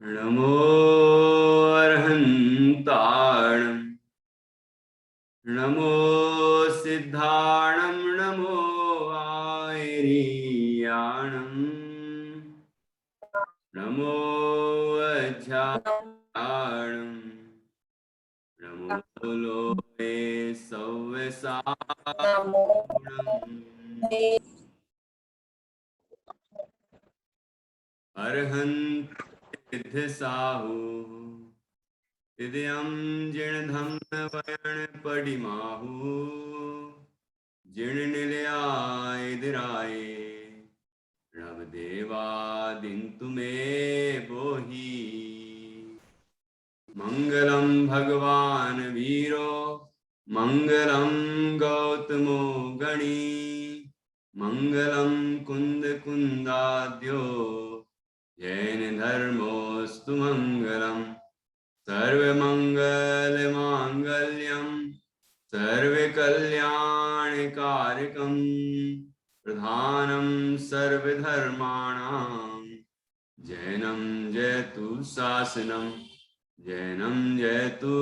नमो अर्हन्ताणं नमो सिद्धाणं नमो आयर्याणं नमो अध्यात्माणं नमो लोके सव्यसाचिदानन्दं अर्हन्त सिद्धसाहु इदयं जिणधं वयण पडिमाहु जिणनिलयाय नवदेवादिन्तु मे बोहि मंगलम भगवान वीरो मंगलम गौतमो गणी मंगलम कुंद कुंदाद्यो जैन धर्मोस्तु मंगलम सर्वमंगल मांगल्यम सर्वकल्याणकारकम प्रधानम सर्वधर्माणां जैनम जयतु शासनम जैनम जयतु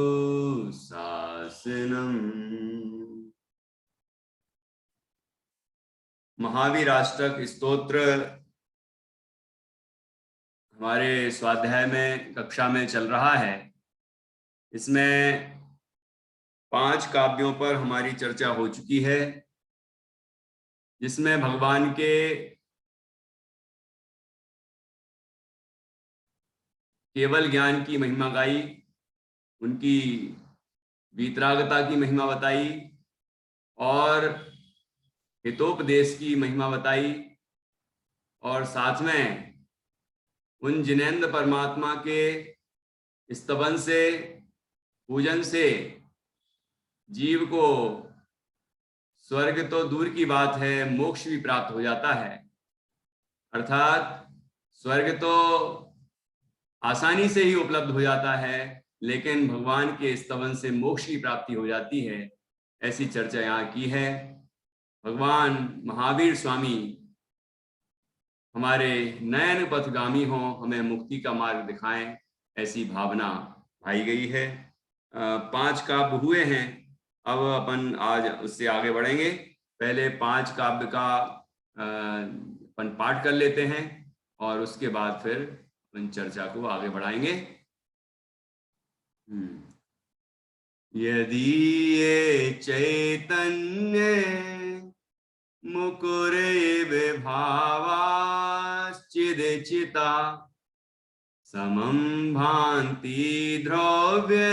शासनम। महावीर अष्टक स्तोत्र हमारे स्वाध्याय में कक्षा में चल रहा है। इसमें 5 काव्यों पर हमारी चर्चा हो चुकी है, जिसमें भगवान के केवल ज्ञान की महिमा गाई, उनकी वीतरागता की महिमा बताई और हितोपदेश की महिमा बताई, और साथ में उन जिनेंद्र परमात्मा के स्तवन से, पूजन से जीव को स्वर्ग तो दूर की बात है, मोक्ष भी प्राप्त हो जाता है। अर्थात स्वर्ग तो आसानी से ही उपलब्ध हो जाता है, लेकिन भगवान के स्तवन से मोक्ष की प्राप्ति हो जाती है। ऐसी चर्चा यहाँ की है। भगवान महावीर स्वामी हमारे नयन पथगामी हों, हमें मुक्ति का मार्ग दिखाएं, ऐसी भावना भाई गई है। 5 काव्य हुए हैं, अब अपन आज उससे आगे बढ़ेंगे। पहले 5 काव्य का अपन पाठ कर लेते हैं और उसके बाद फिर अपन चर्चा को आगे बढ़ाएंगे। यदि ये चैतन्य मुकुरे भावाश्चिदचिता समं भान्ति द्रव्य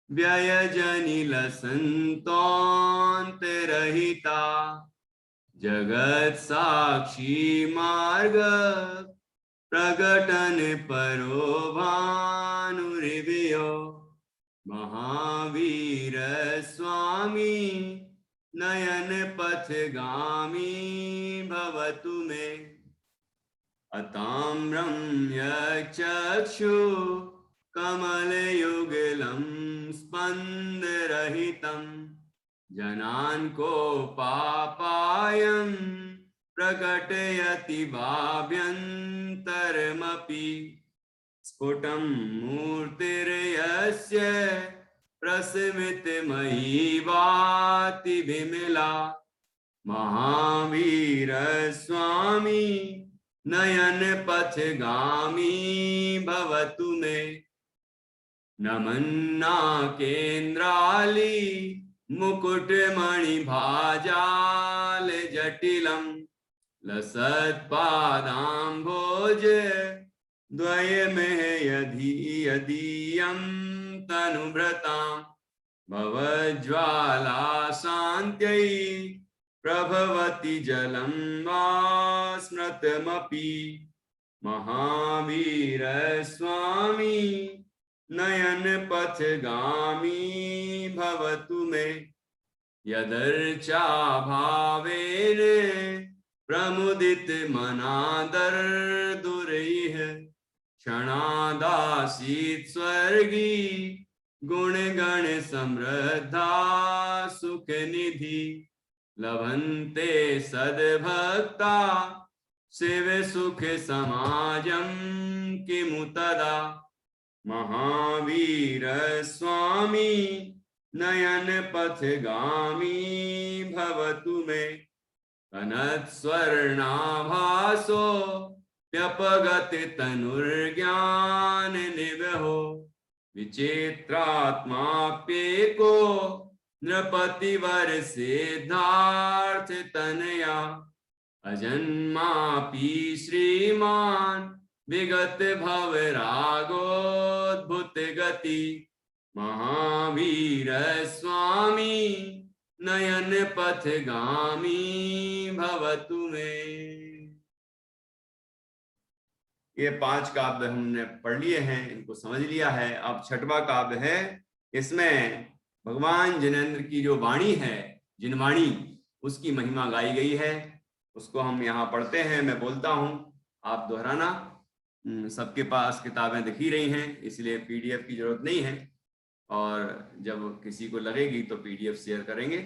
व्ययजनिलसन्तोऽन्तरहिता जगत साक्षी मार्ग प्रकटन परो भानुरिवयो महावीर स्वामी नयन पथगामी भवतु मे अताम्रं यक्षु कमलयुगलं स्पन्दरहितं जनान् को पापायं प्रकटयति भाव्यन्तरमपि स्फुटं मूर्तिर्यस्य प्रस्मितमयी वाति विमला महावीर स्वामी नयन पथगामी भवतु मे नमन्नाकेन्द्राली मुकुटमणिभाजाल जटिलं लसत्पादाम्भोज द्वयमेह यदीयं तनुभृतां भवज्ज्वाला शान्त्यै प्रभवति जलं वा स्मृतमपि महावीर स्वामी नयन पथगामी भवतु मे यदर्चा भावेन प्रमुदित मनादर दुरैः क्षणादासीत् स्वर्गी गुण गण समृद्धा सुख निधि लभन्ते सद्भक्ता शिव सुख समाजं किमु तदा महावीर स्वामी नयन पथगामी भवतु मे कनत्स्वर्णाभासो व्यपगत तनुर्ज्ञान निवहो विचित्रात्माप्येको नृपतिवर सिद्धार्थ तनया अजन्मापि श्रीमान विगत भवरागोद्भुत गति महावीर स्वामी नयन पथगामी भवतु मे। ये 5 काव्य हमने पढ़ लिए हैं, इनको समझ लिया है। अब 6वां काव्य है, इसमें भगवान जिनेंद्र की जो वाणी है, जिनवाणी, उसकी महिमा गाई गई है। उसको हम यहाँ पढ़ते हैं, मैं बोलता हूँ, आप दोहराना। सबके पास किताबें दिख ही रही हैं, इसलिए पीडीएफ की जरूरत नहीं है, और जब किसी को लगेगी तो पीडीएफ शेयर करेंगे।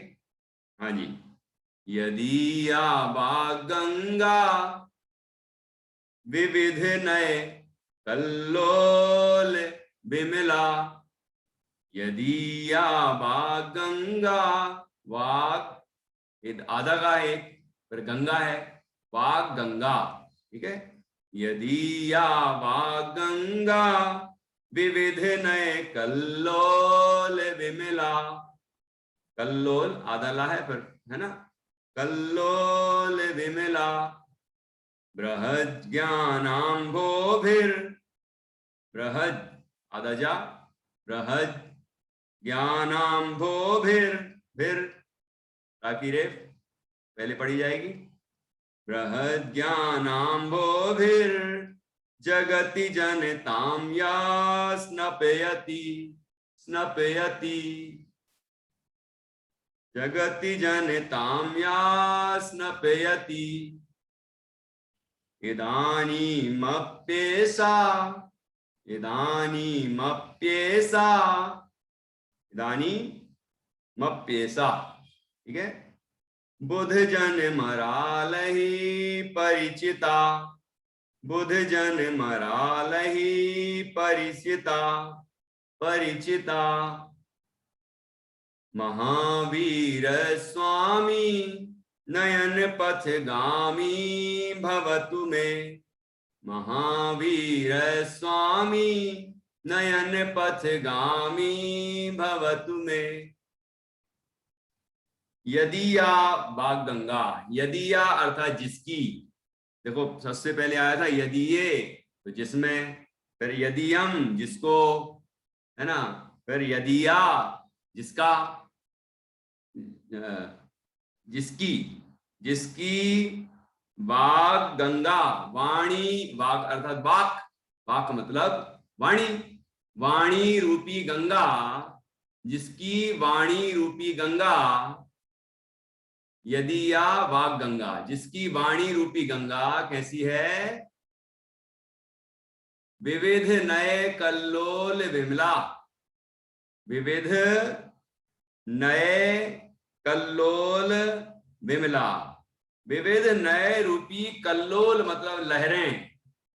हाँ जी। यदि आबा गंगा विविध नय कल्लोल विमला, यदि आबा गंगा, वाग आधा का एक, फिर गंगा है, वाग गंगा, ठीक है। यदि आबा गंगा विविध नय कल्लोल विमला, कल्लोल आधा ला है, फिर है ना, कल्लोल विमला बृहद ज्ञानांभोभिर, बृहद आधा जा, बृहद ज्ञानांभोभिर, फिर ताकि रे पहले पढ़ी जाएगी, बृहद ज्ञानांभोभिर जगति जनतां या स्नपयति, स्नपयति जगति जनतां या स्नपयति इदानीमप्येषा, इदानीमप्येषा, इदानीमप्येषा, ठीक है। बुध जन मरालहि परिचिता, बुध जन मरालहि परिचिता, परिचिता महावीर स्वामी नयन पथगामी भवतु मे, महावीर स्वामी नयन पथगामी भवतु मे। यदिया बाग गंगा, यदिया अर्थात जिसकी, देखो सबसे पहले आया था यदिये, तो जिसमें, फिर यदियम जिसको, है ना, फिर यदिया जिसका, जिसकी, जिसकी वाग गंगा, वाणी, वाग अर्थात वाक, वाक मतलब वाणी, वाणी रूपी गंगा, जिसकी वाणी रूपी गंगा, यदि या वाग गंगा, जिसकी वाणी रूपी गंगा कैसी है, विविध नए कल्लोल विमला, विविध नए कल्लोल विमला, विविध नए रूपी कल्लोल मतलब लहरें,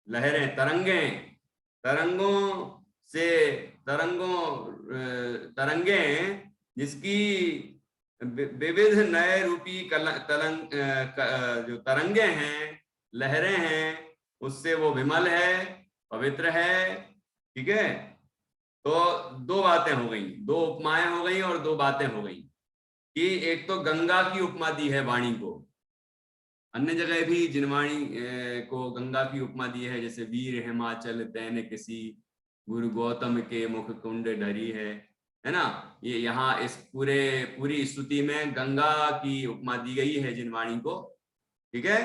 लहरें, तरंगें, तरंगों से, तरंगों, तरंगें, जिसकी विविध नए रूपी जो तरंगे हैं, लहरें हैं, उससे वो विमल है, पवित्र है, ठीक है। तो 2 बातें हो गई, 2 उपमाएं हो गई और 2 बातें हो गई कि एक तो गंगा की उपमा दी है वाणी को, अन्य जगह भी जिनवाणी को गंगा की उपमा दी है, जैसे वीर हिमाचल तैन किसी गुरु गौतम के मुख कुंड ढरी है ना। ये यहाँ इस पूरी स्तुति में गंगा की उपमा दी गई है जिनवाणी को, ठीक है।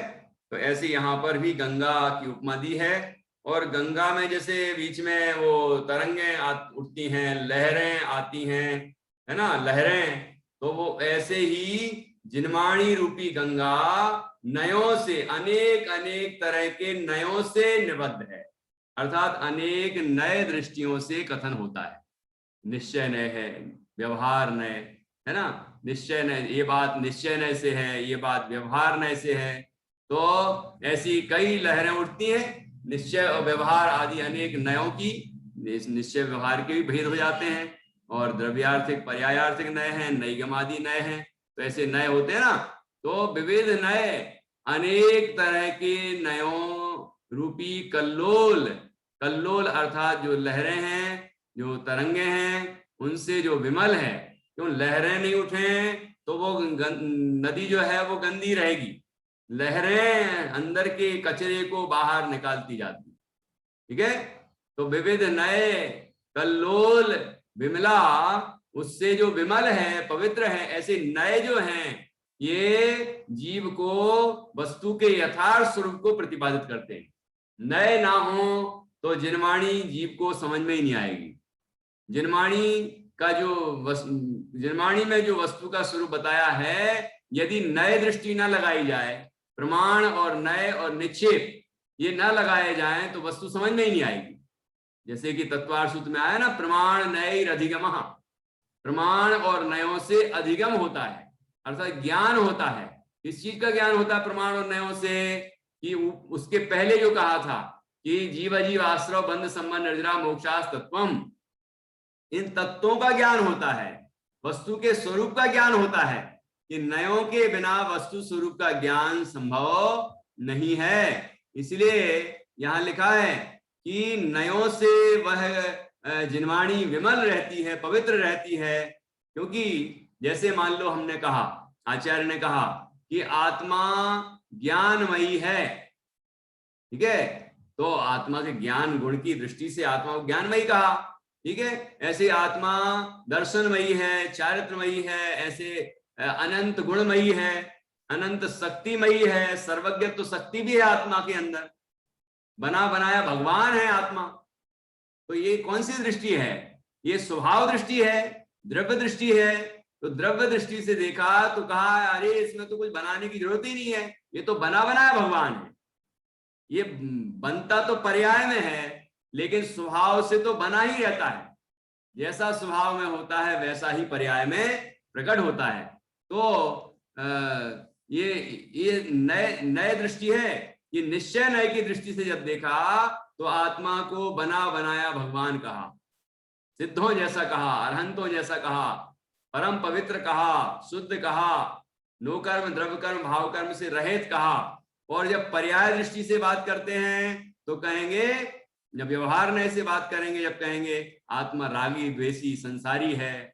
तो ऐसे यहाँ पर भी गंगा की उपमा दी है, और गंगा में जैसे बीच में वो तरंगे उठती हैं, लहरें आती हैं, है ना, लहरें, तो वो ऐसे ही जिनवाणी रूपी गंगा नयों से, अनेक अनेक तरह के नयों से निबद्ध है, अर्थात अनेक नए दृष्टियों से कथन होता है। निश्चय नय है, व्यवहार नय, है ना, निश्चय नय, ये बात निश्चय नय से है, ये बात व्यवहार नय से है, तो ऐसी कई लहरें उठती हैं, निश्चय और व्यवहार आदि अनेक नयों की। निश्चय व्यवहार के भी भेद हो जाते हैं, और द्रव्यार्थिक पर्यायार्थिक नए हैं, नईगम आदि नए हैं। तो ऐसे नए होते हैं ना, तो विविध नए अनेक तरह के नयों रूपी कल्लोल, कल्लोल अर्थात जो लहरें हैं, जो तरंगे हैं, उनसे जो विमल है। क्यों लहरें नहीं उठे तो वो नदी जो है वो गंदी रहेगी। लहरें अंदर के कचरे को बाहर निकालती जाती, ठीक है। तो विविध नए कल्लोल विमला, उससे जो विमल है, पवित्र है, ऐसे नए जो हैं, ये जीव को वस्तु के यथार्थ स्वरूप को प्रतिपादित करते हैं। नए ना हो तो जिनवाणी जीव को समझ में ही नहीं आएगी। जिनवाणी का जो जिनवाणी में जो वस्तु का स्वरूप बताया है, यदि नए दृष्टि न लगाई जाए, प्रमाण और नए और निक्षेप ये न लगाए जाएं, तो वस्तु समझ में ही नहीं आएगी। जैसे कि तत्वार्थ सूत्र में आया ना, प्रमाण नए अधिगम, प्रमाण और नयों से अधिगम होता है, अर्थात ज्ञान होता है। किस चीज का ज्ञान होता है प्रमाण और नयों से? कि उसके पहले जो कहा था कि जीव अजीव आश्रव बंध संबंध निर्जरा मोक्षास तत्वम, इन तत्वों का ज्ञान होता है, वस्तु के स्वरूप का ज्ञान होता है। कि नयों के बिना वस्तु स्वरूप का ज्ञान संभव नहीं है। इसलिए यहां लिखा है कि नयों से वह जिनवाणी विमल रहती है, पवित्र रहती है। क्योंकि जैसे मान लो हमने कहा, आचार्य ने कहा कि आत्मा ज्ञानमयी है, ठीक है। तो आत्मा के ज्ञान गुण की दृष्टि से आत्मा को ज्ञानमयी कहा, ठीक है। ऐसे आत्मा दर्शनमयी है, चारित्रमयी है, ऐसे अनंत गुणमयी है, अनंत शक्तिमयी है, सर्वज्ञत्व शक्ति भी है आत्मा के अंदर, बना बनाया भगवान है आत्मा। तो ये कौन सी दृष्टि है? ये स्वभाव दृष्टि है, द्रव्य दृष्टि है। तो द्रव्य दृष्टि से देखा तो कहा अरे इसमें तो कुछ बनाने की जरूरत ही नहीं है, ये तो बना बनाया भगवान है। ये बनता तो पर्याय में है, लेकिन स्वभाव से तो बना ही रहता है। जैसा स्वभाव में होता है वैसा ही पर्याय में प्रकट होता है। तो ये नए दृष्टि है। ये निश्चय नए की दृष्टि से जब देखा तो आत्मा को बना बनाया भगवान कहा, सिद्धों जैसा कहा, अरहंतों जैसा कहा, परम पवित्र कहा, शुद्ध कहा, नो कर्म द्रव्य कर्म भाव कर्म से रहित कहा। और जब पर्याय दृष्टि से बात करते हैं तो कहेंगे, जब व्यवहार नए से बात करेंगे, जब कहेंगे आत्मा रागी द्वेषी संसारी है,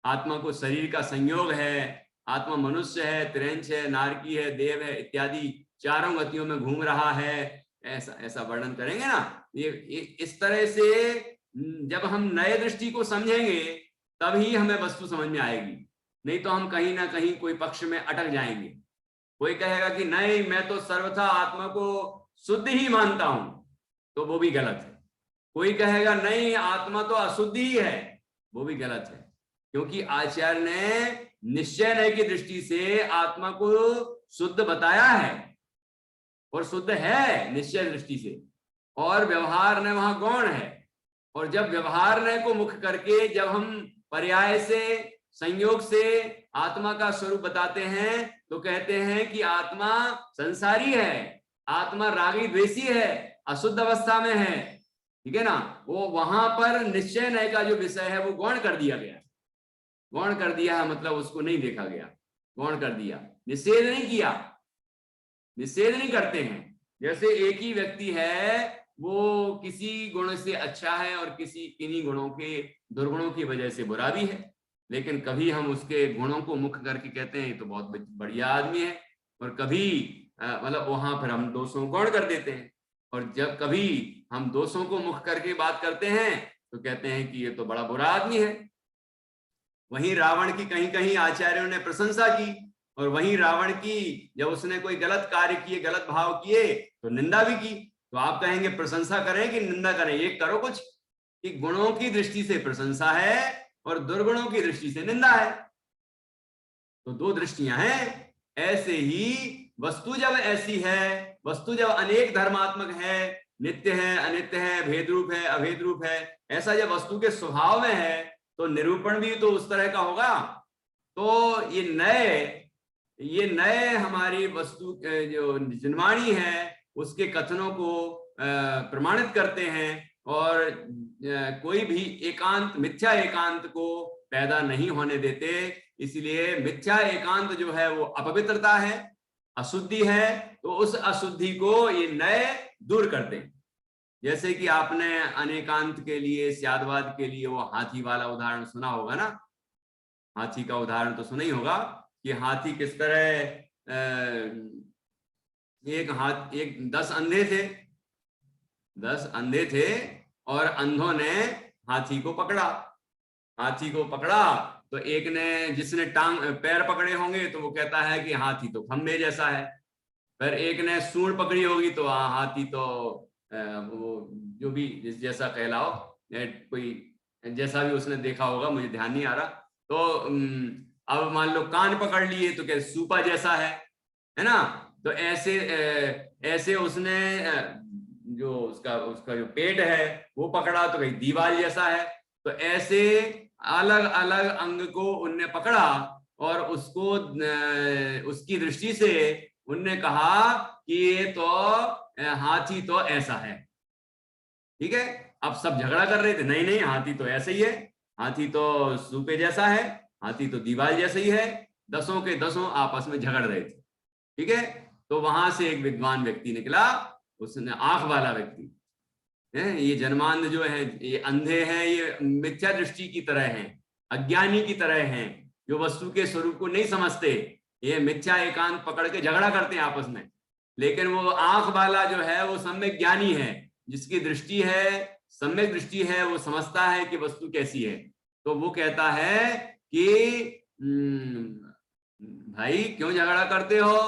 आत्मा को शरीर का संयोग है, आत्मा मनुष्य है, त्रिंच है, नारकी है, देव है, इत्यादि चारों गतियों में घूम रहा है, ऐसा वर्णन करेंगे ना। ये इस तरह से जब हम नए दृष्टि को समझेंगे तभी हमें वस्तु समझ में आएगी, नहीं तो हम कहीं ना कहीं कोई पक्ष में अटक जाएंगे। कोई कहेगा कि नहीं मैं तो सर्वथा आत्मा को शुद्ध ही मानता हूं, तो वो भी गलत है। कोई कहेगा नहीं आत्मा तो अशुद्ध ही है, वो भी गलत है। क्योंकि आचार्य ने निश्चय नय की दृष्टि से आत्मा को शुद्ध बताया है, और शुद्ध है निश्चय दृष्टि से, और व्यवहार ने वहां गौण है। और जब व्यवहार नय को मुख करके जब हम पर्याय से संयोग से आत्मा का स्वरूप बताते हैं तो कहते हैं कि आत्मा संसारी है, आत्मा रागी द्वेषी है, अशुद्ध अवस्था में है, ठीक है ना। वो वहां पर निश्चय नय का जो विषय है वो गौण कर दिया गया। गौण कर दिया मतलब उसको नहीं देखा गया, गौण कर दिया, निषेध नहीं किया। निषेध नहीं करते हैं। जैसे एक ही व्यक्ति है, वो किसी गुण से अच्छा है और किसी किन्हीं गुणों के दुर्गुणों की वजह से बुरा भी है, लेकिन कभी हम उसके गुणों को मुख करके कहते हैं तो बहुत बढ़िया आदमी है, और कभी मतलब वहां फिर हम दोषों को गौण कर देते हैं। और जब कभी हम दोषों को मुख करके बात करते हैं तो कहते हैं कि ये तो बड़ा बुरा आदमी है। वहीं रावण की कहीं कहीं आचार्यों ने प्रशंसा की, और वहीं रावण की जब उसने कोई गलत कार्य किए, गलत भाव किए तो निंदा भी की। तो आप कहेंगे प्रशंसा करें कि निंदा करें? ये करो कुछ कि गुणों की दृष्टि से प्रशंसा है और दुर्गुणों की दृष्टि से निंदा है, तो दो दृष्टियां हैं। ऐसे ही वस्तु जब ऐसी है, वस्तु जब अनेक धर्मात्मक है, नित्य है, अनित्य है, भेद रूप है, अभेद रूप है, ऐसा जब वस्तु के स्वभाव में है तो निरूपण भी तो उस तरह का होगा। तो ये नए ये नए हमारी वस्तु जो जिनवाणी है उसके कथनों को प्रमाणित करते हैं और कोई भी एकांत, मिथ्या एकांत को पैदा नहीं होने देते। इसलिए मिथ्या एकांत जो है वो अपवित्रता है, अशुद्धि है, तो उस अशुद्धि को ये नए दूर करते हैं। जैसे कि आपने अनेकांत के लिए, स्यादवाद के लिए वो हाथी वाला उदाहरण सुना होगा ना। हाथी का उदाहरण तो सुना ही होगा कि हाथी किस तरह एक 10 अंधे थे, 10 अंधे थे और अंधों ने हाथी को पकड़ा। हाथी को पकड़ा तो एक ने, जिसने पैर पकड़े होंगे तो वो कहता है कि हाथी तो खंबे जैसा है, फिर एक ने सूंड पकड़ी होगी तो हाथी तो वो जो भी जिस जैसा कहलाओ, कोई जैसा भी उसने देखा होगा, मुझे ध्यान नहीं आ रहा। तो अब मान लो कान पकड़ लिए तो क्या सूपा जैसा है ना। तो ऐसे उसने जो उसका जो पेट है वो पकड़ा तो कहीं दीवार जैसा है। तो ऐसे अलग अलग अंग को उनने पकड़ा और उसको उसकी दृष्टि से उनने कहा कि ये तो हाथी तो ऐसा है। ठीक है, अब सब झगड़ा कर रहे थे, नहीं नहीं हाथी तो ऐसा ही है, हाथी तो सूपे जैसा है, हाथी तो दीवार जैसा ही है। 10 के 10 आपस में झगड़ रहे थे। ठीक है, तो वहां से एक विद्वान व्यक्ति निकला, उसने आंख वाला व्यक्ति है। ये जन्मांध जो है, ये अंधे हैं, ये मिथ्या दृष्टि की तरह हैं, अज्ञानी की तरह हैं, जो वस्तु के स्वरूप को नहीं समझते। ये मिथ्या एकांत पकड़ के झगड़ा करते हैं आपस में। लेकिन वो आंख वाला जो है वो सम्यक ज्ञानी है, जिसकी दृष्टि है, सम्यक दृष्टि है, वो समझता है कि वस्तु कैसी है। तो वो कहता है कि भाई क्यों झगड़ा करते हो,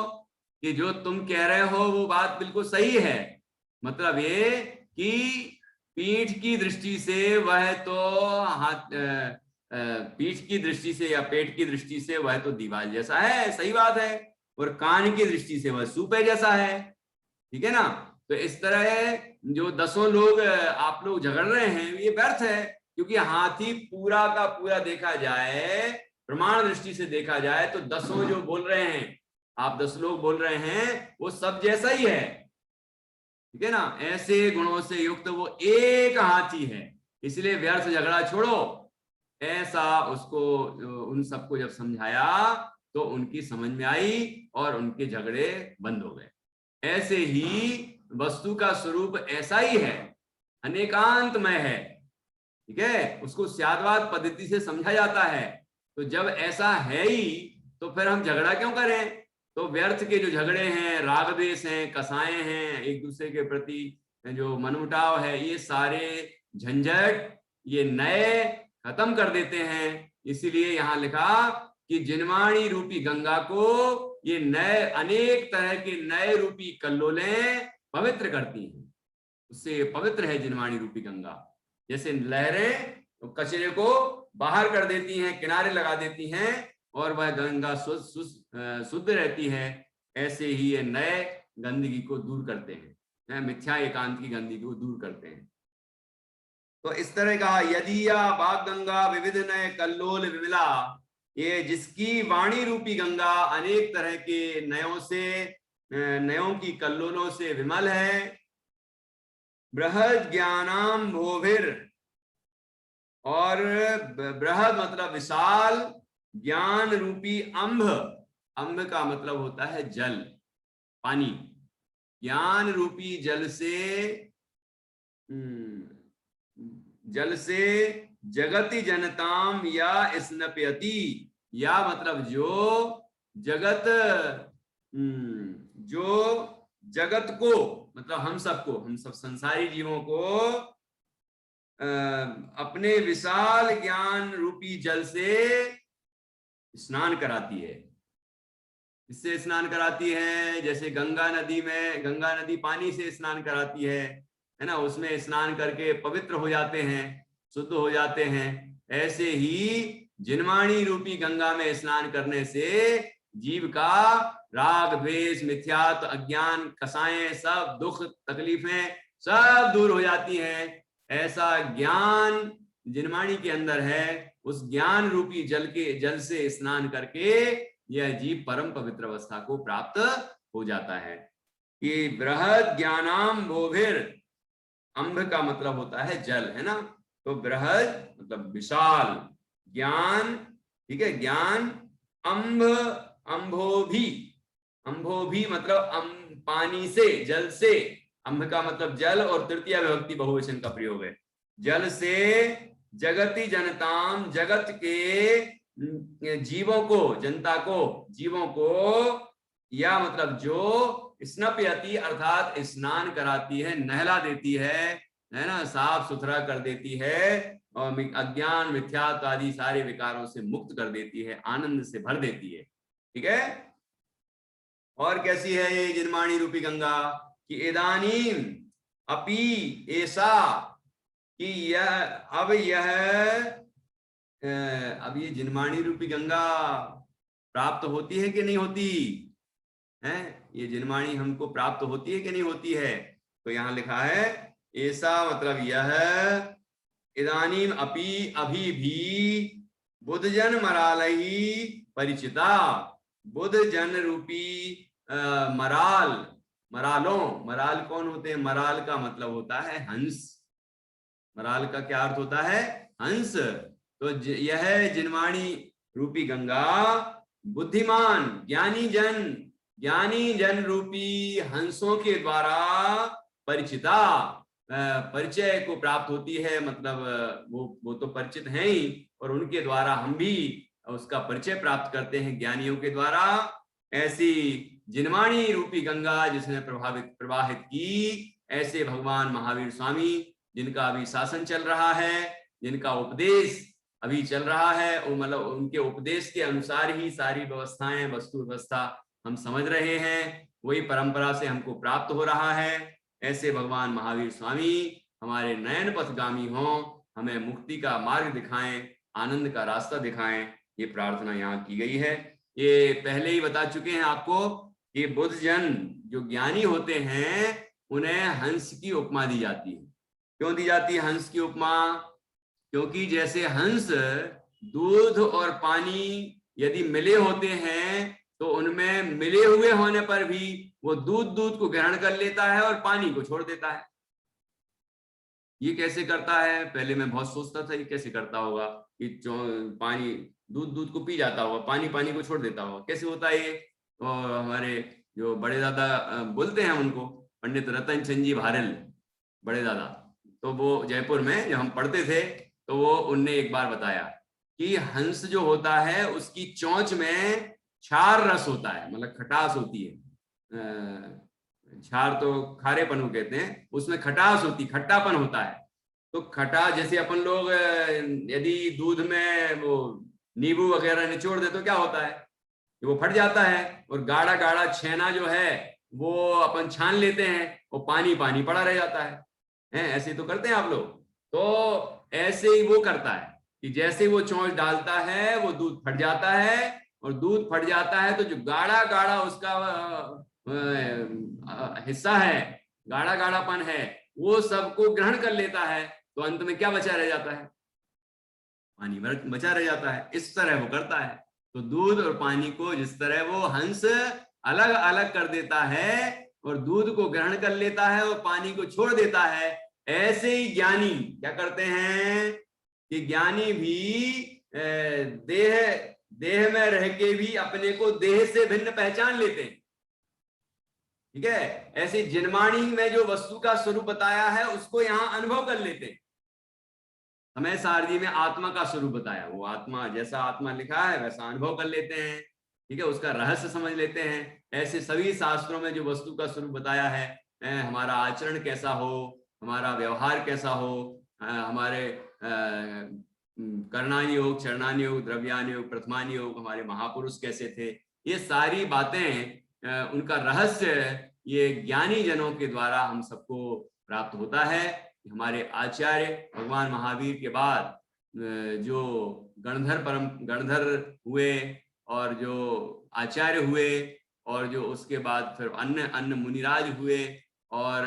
कि जो तुम कह रहे हो वो बात बिल्कुल सही है। मतलब ये कि पीठ की दृष्टि से वह तो पीठ की दृष्टि से या पेट की दृष्टि से वह तो दीवार जैसा है, सही बात है, और कान की दृष्टि से वह सूपे जैसा है। ठीक है ना। तो इस तरह जो 10 लोग आप लोग झगड़ रहे हैं ये व्यर्थ है, क्योंकि हाथी पूरा का पूरा देखा जाए, प्रमाण दृष्टि से देखा जाए तो 10 जो बोल रहे हैं, आप 10 लोग बोल रहे हैं, वो सब जैसा ही है। ठीक है ना, ऐसे गुणों से युक्त वो एक हाथी है। इसलिए व्यर्थ झगड़ा छोड़ो। ऐसा उसको उन सबको जब समझाया तो उनकी समझ में आई और उनके झगड़े बंद हो गए। ऐसे ही वस्तु का स्वरूप ऐसा ही है, अनेकांतमय है। ठीक है, उसको स्यादवाद पद्धति से समझा जाता है। तो जब ऐसा है ही तो फिर हम झगड़ा क्यों करें। तो व्यर्थ के जो झगड़े हैं, राग द्वेष हैं, कसाएं हैं, एक दूसरे के प्रति जो मनमुटाव है, ये सारे झंझट ये नए खत्म कर देते हैं। इसीलिए यहां लिखा कि जिनवाणी रूपी गंगा को ये नए, अनेक तरह के नए रूपी कल्लोलें पवित्र करती हैं। उससे पवित्र है जिनवाणी रूपी गंगा। जैसे लहरें तो कचरे को बाहर कर देती हैं, किनारे लगा देती हैं, और वह गंगा शुद्ध रहती है। ऐसे ही ये नए गंदगी को दूर करते हैं, मिथ्या एकांत की गंदगी को दूर करते हैं। तो इस तरह का यदि या बाग गंगा विविध नए कल्लोल विविला, ये जिसकी वाणी रूपी गंगा अनेक तरह के नयों की कल्लोलों से विमल है। बृहद ज्ञानाम भोभिर, और बृहद मतलब विशाल, ज्ञान रूपी अंभ, अंभ का मतलब होता है जल, पानी। ज्ञान रूपी जल से जगति जनताम या स्नपयति, या मतलब जो जगत को, मतलब हम सब संसारी जीवों को अपने विशाल ज्ञान रूपी जल से स्नान कराती है। इससे स्नान कराती है जैसे गंगा नदी पानी से स्नान कराती है ना, उसमें स्नान करके पवित्र हो जाते हैं, शुद्ध हो जाते हैं। ऐसे ही जिनवाणी रूपी गंगा में स्नान करने से जीव का राग द्वेष मिथ्यात्व अज्ञान कसाएं सब दुख तकलीफें सब दूर हो जाती हैं। ऐसा ज्ञान जिनवाणी के अंदर है। उस ज्ञान रूपी जल से स्नान करके यह जीव परम पवित्र अवस्था को प्राप्त हो जाता है। कि बृहद ज्ञानाम बोभिर, अंब का मतलब होता है जल, है ना, तो बृहद मतलब विशाल, ज्ञान, ठीक है, ज्ञान, अंब, अंभोभी, अंभोभी मतलब पानी से, जल से, अंब का मतलब जल और तृतीय विभक्ति बहुवचन का प्रयोग है, जल से जगति जनताम, जगत के जीवों को, जनता को, जीवों को, या मतलब जो स्नपयति अर्थात स्नान कराती है, नहला देती है ना, साफ सुथरा कर देती है और अज्ञान मिथ्यात्व आदि सारे विकारों से मुक्त कर देती है, आनंद से भर देती है। ठीक है। और कैसी है ये जिनमाणी रूपी गंगा? कि इदानीम अपि ऐसा, कि यह अब ये जिनमाणी रूपी गंगा प्राप्त होती है कि नहीं होती है? ये जिनमाणी हमको प्राप्त होती है कि नहीं होती है? तो यहां लिखा है ऐसा मतलब यह, इदानीम अपि अभी भी, बुद्धजन मरालही परिचिता, बुद्धजन रूपी मराल, मरालों, मराल कौन होते हैं? मराल का मतलब होता है हंस। मराल का क्या अर्थ होता है? हंस। तो यह जिनवाणी रूपी गंगा बुद्धिमान ज्ञानी जन रूपी हंसों के द्वारा परिचिता, परिचय को प्राप्त होती है, मतलब वो तो परिचित हैं ही, और उनके द्वारा हम भी उसका परिचय प्राप्त करते हैं ज्ञानियों के द्वारा। ऐसी जिनवाणी रूपी गंगा जिसने प्रवाहित की, ऐसे भगवान महावीर स्वामी जिनका अभी शासन चल रहा है, जिनका उपदेश अभी चल रहा है, वो मतलब उनके उपदेश के अनुसार ही सारी व्यवस्थाएं, वस्तु व्यवस्था हम समझ रहे हैं, वही परंपरा से हमको प्राप्त हो रहा है। ऐसे भगवान महावीर स्वामी हमारे नयन पथगामी हों, हमें मुक्ति का मार्ग दिखाएं, आनंद का रास्ता दिखाएं, ये प्रार्थना यहाँ की गई है। ये पहले ही बता चुके हैं आपको कि बुद्ध जन जो ज्ञानी होते हैं उन्हें हंस की उपमा दी जाती है। क्यों दी जाती है हंस की उपमा? क्योंकि जैसे हंस दूध और पानी यदि मिले होते हैं तो उनमें मिले हुए होने पर भी वो दूध को ग्रहण कर लेता है और पानी को छोड़ देता है। ये कैसे करता है? पहले मैं बहुत सोचता था ये कैसे करता होगा, कि पानी दूध को पी जाता होगा, पानी को छोड़ देता होगा, कैसे होता है ये? और हमारे जो बड़े दादा बोलते हैं उनको, पंडित रतन चंद जी भारल, बड़े दादा, तो वो जयपुर में जब हम पढ़ते थे तो वो उनने एक बार बताया कि हंस जो होता है उसकी चोंच में क्षार रस होता है, मतलब खटास होती है। क्षार तो खारेपन को कहते हैं, उसमें खटास होती, खट्टापन होता है। तो खटा, जैसे अपन लोग यदि दूध में वो नींबू वगैरह निचोड़ दे तो क्या होता है? वो फट जाता है, और गाढ़ा गाढ़ा छेना जो है वो अपन छान लेते हैं, वो पानी पानी पड़ा रह जाता है। ऐसे तो करते हैं आप लोग। तो ऐसे ही वो करता है कि जैसे वो चोंच डालता है वो दूध फट जाता है, और दूध फट जाता है तो जो गाढ़ा गाढ़ा उसका हिस्सा है, गाढ़ा गाढ़ापन है, वो सबको ग्रहण कर लेता है, तो अंत में क्या बचा रह जाता है? पानी बचा रह जाता है। इस तरह वो करता है। तो दूध और पानी को जिस तरह वो हंस अलग अलग कर देता है और दूध को ग्रहण कर लेता है और पानी को छोड़ देता है, ऐसे ही ज्ञानी क्या करते हैं कि ज्ञानी भी देह में रह के भी अपने को देह से भिन्न पहचान लेते हैं। ठीक है। ऐसे जिनवाणी में जो वस्तु का स्वरूप बताया है उसको यहां अनुभव कर लेते हैं। समय सारथी में आत्मा का स्वरूप बताया, वो आत्मा जैसा आत्मा लिखा है वैसा अनुभव कर लेते हैं। ठीक है, उसका रहस्य समझ लेते हैं। ऐसे सभी शास्त्रों में जो वस्तु का स्वरूप बताया है, हमारा आचरण कैसा हो, हमारा व्यवहार कैसा हो, हमारे कर्णानि योग, चरणानि योग, द्रव्यानि योग, प्रथमानि योग, हमारे महापुरुष कैसे थे, ये सारी बातें उनका रहस्य ये ज्ञानी जनों के द्वारा हम सबको प्राप्त होता है। हमारे आचार्य भगवान महावीर के बाद जो गणधर हुए और जो आचार्य हुए, और जो उसके बाद फिर अन्य मुनिराज हुए, और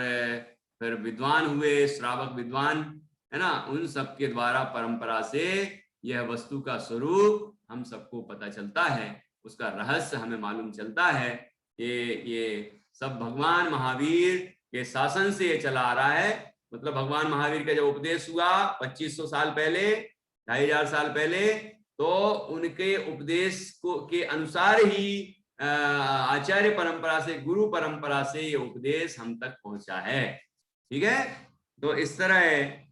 फिर विद्वान हुए, श्रावक विद्वान, है ना, उन सब के द्वारा परंपरा से यह वस्तु का स्वरूप हम सबको पता चलता है। उसका रहस्य हमें मालूम चलता है। ये सब भगवान महावीर के शासन से ये चला आ रहा है। मतलब भगवान महावीर का जब उपदेश हुआ 2500 साल पहले, 2500 साल पहले, तो उनके उपदेश को के अनुसार ही आचार्य परंपरा से, गुरु परंपरा से ये उपदेश हम तक पहुंचा है। ठीक है, तो इस तरह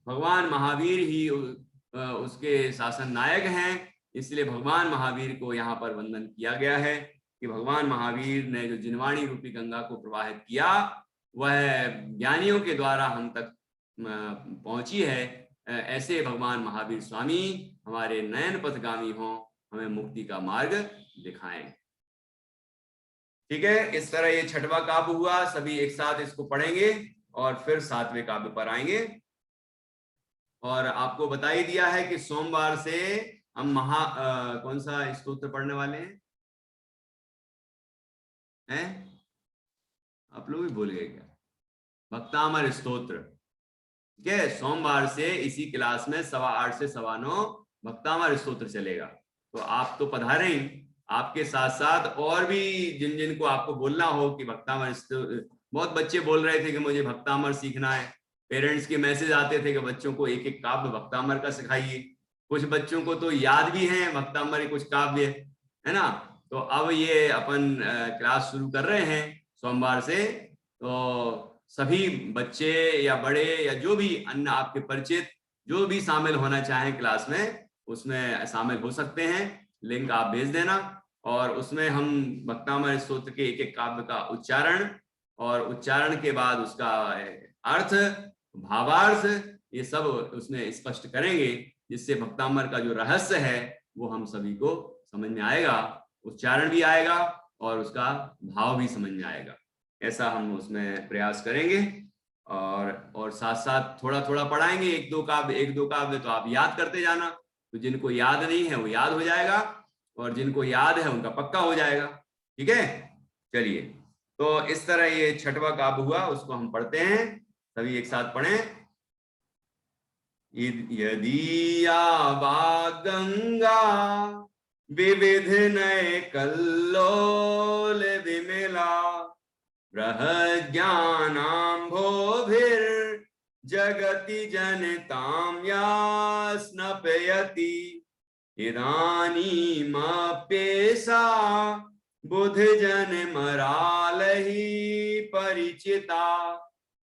भगवान महावीर ही उसके शासन नायक हैं। इसलिए भगवान महावीर को यहाँ पर वंदन किया गया है कि भगवान महावीर ने जो जिनवाणी रूपी गंगा को प्रवाहित किया वह ज्ञानियों के द्वारा हम तक पहुंची है। ऐसे भगवान महावीर स्वामी हमारे नयन पथगामी हों, हमें मुक्ति का मार्ग दिखाएं। ठीक है, इस तरह ये 6वां काव्य हुआ। सभी एक साथ इसको पढ़ेंगे और फिर 7वें काव्य पर आएंगे। और आपको बता ही दिया है कि सोमवार से हम कौन सा स्तोत्र पढ़ने वाले हैं? आप लोग भी भूल गए क्या? भक्तामर स्तोत्र। ठीक है, सोमवार से इसी क्लास में 8:15 से 9:15 भक्तामर स्तोत्र चलेगा। तो आप तो पधारे ही, आपके साथ साथ और भी जिन जिन को आपको बोलना हो कि भक्तामर स्तोत्र। बहुत बच्चे बोल रहे थे कि मुझे भक्तामर सीखना है। पेरेंट्स के मैसेज आते थे कि बच्चों को एक एक काव्य भक्तामर का सिखाइए। कुछ बच्चों को तो याद भी है भक्तामर कुछ काव्य, है ना। तो अब ये अपन क्लास शुरू कर रहे हैं सोमवार से। तो सभी बच्चे या बड़े या जो भी अन्य आपके परिचित जो भी शामिल होना चाहें क्लास में, उसमें शामिल हो सकते हैं। लिंक आप भेज देना और उसमें हम भक्तामर स्तोत्र के एक एक काव्य का उच्चारण और उच्चारण के बाद उसका अर्थ, भावार्थ, ये सब उसमें स्पष्ट करेंगे, जिससे भक्तामर का जो रहस्य है वो हम सभी को समझ में आएगा, उच्चारण भी आएगा और उसका भाव भी समझ में आएगा। ऐसा हम उसमें प्रयास करेंगे और साथ साथ थोड़ा थोड़ा पढ़ाएंगे। एक दो काव्य तो आप याद करते जाना। तो जिनको याद नहीं है वो याद हो जाएगा और जिनको याद है उनका पक्का हो जाएगा। ठीक है, चलिए। तो इस तरह ये 6वां काव्य हुआ, उसको हम पढ़ते हैं। सभी एक साथ पढ़ें। यदीया वा गंगा विविध नय कल्लोल विमला बृहज्ञानाम्भोभिर् जगति जनतां या स्नपयति इदानीमप्येषा बुधजन मरालहि परिचिता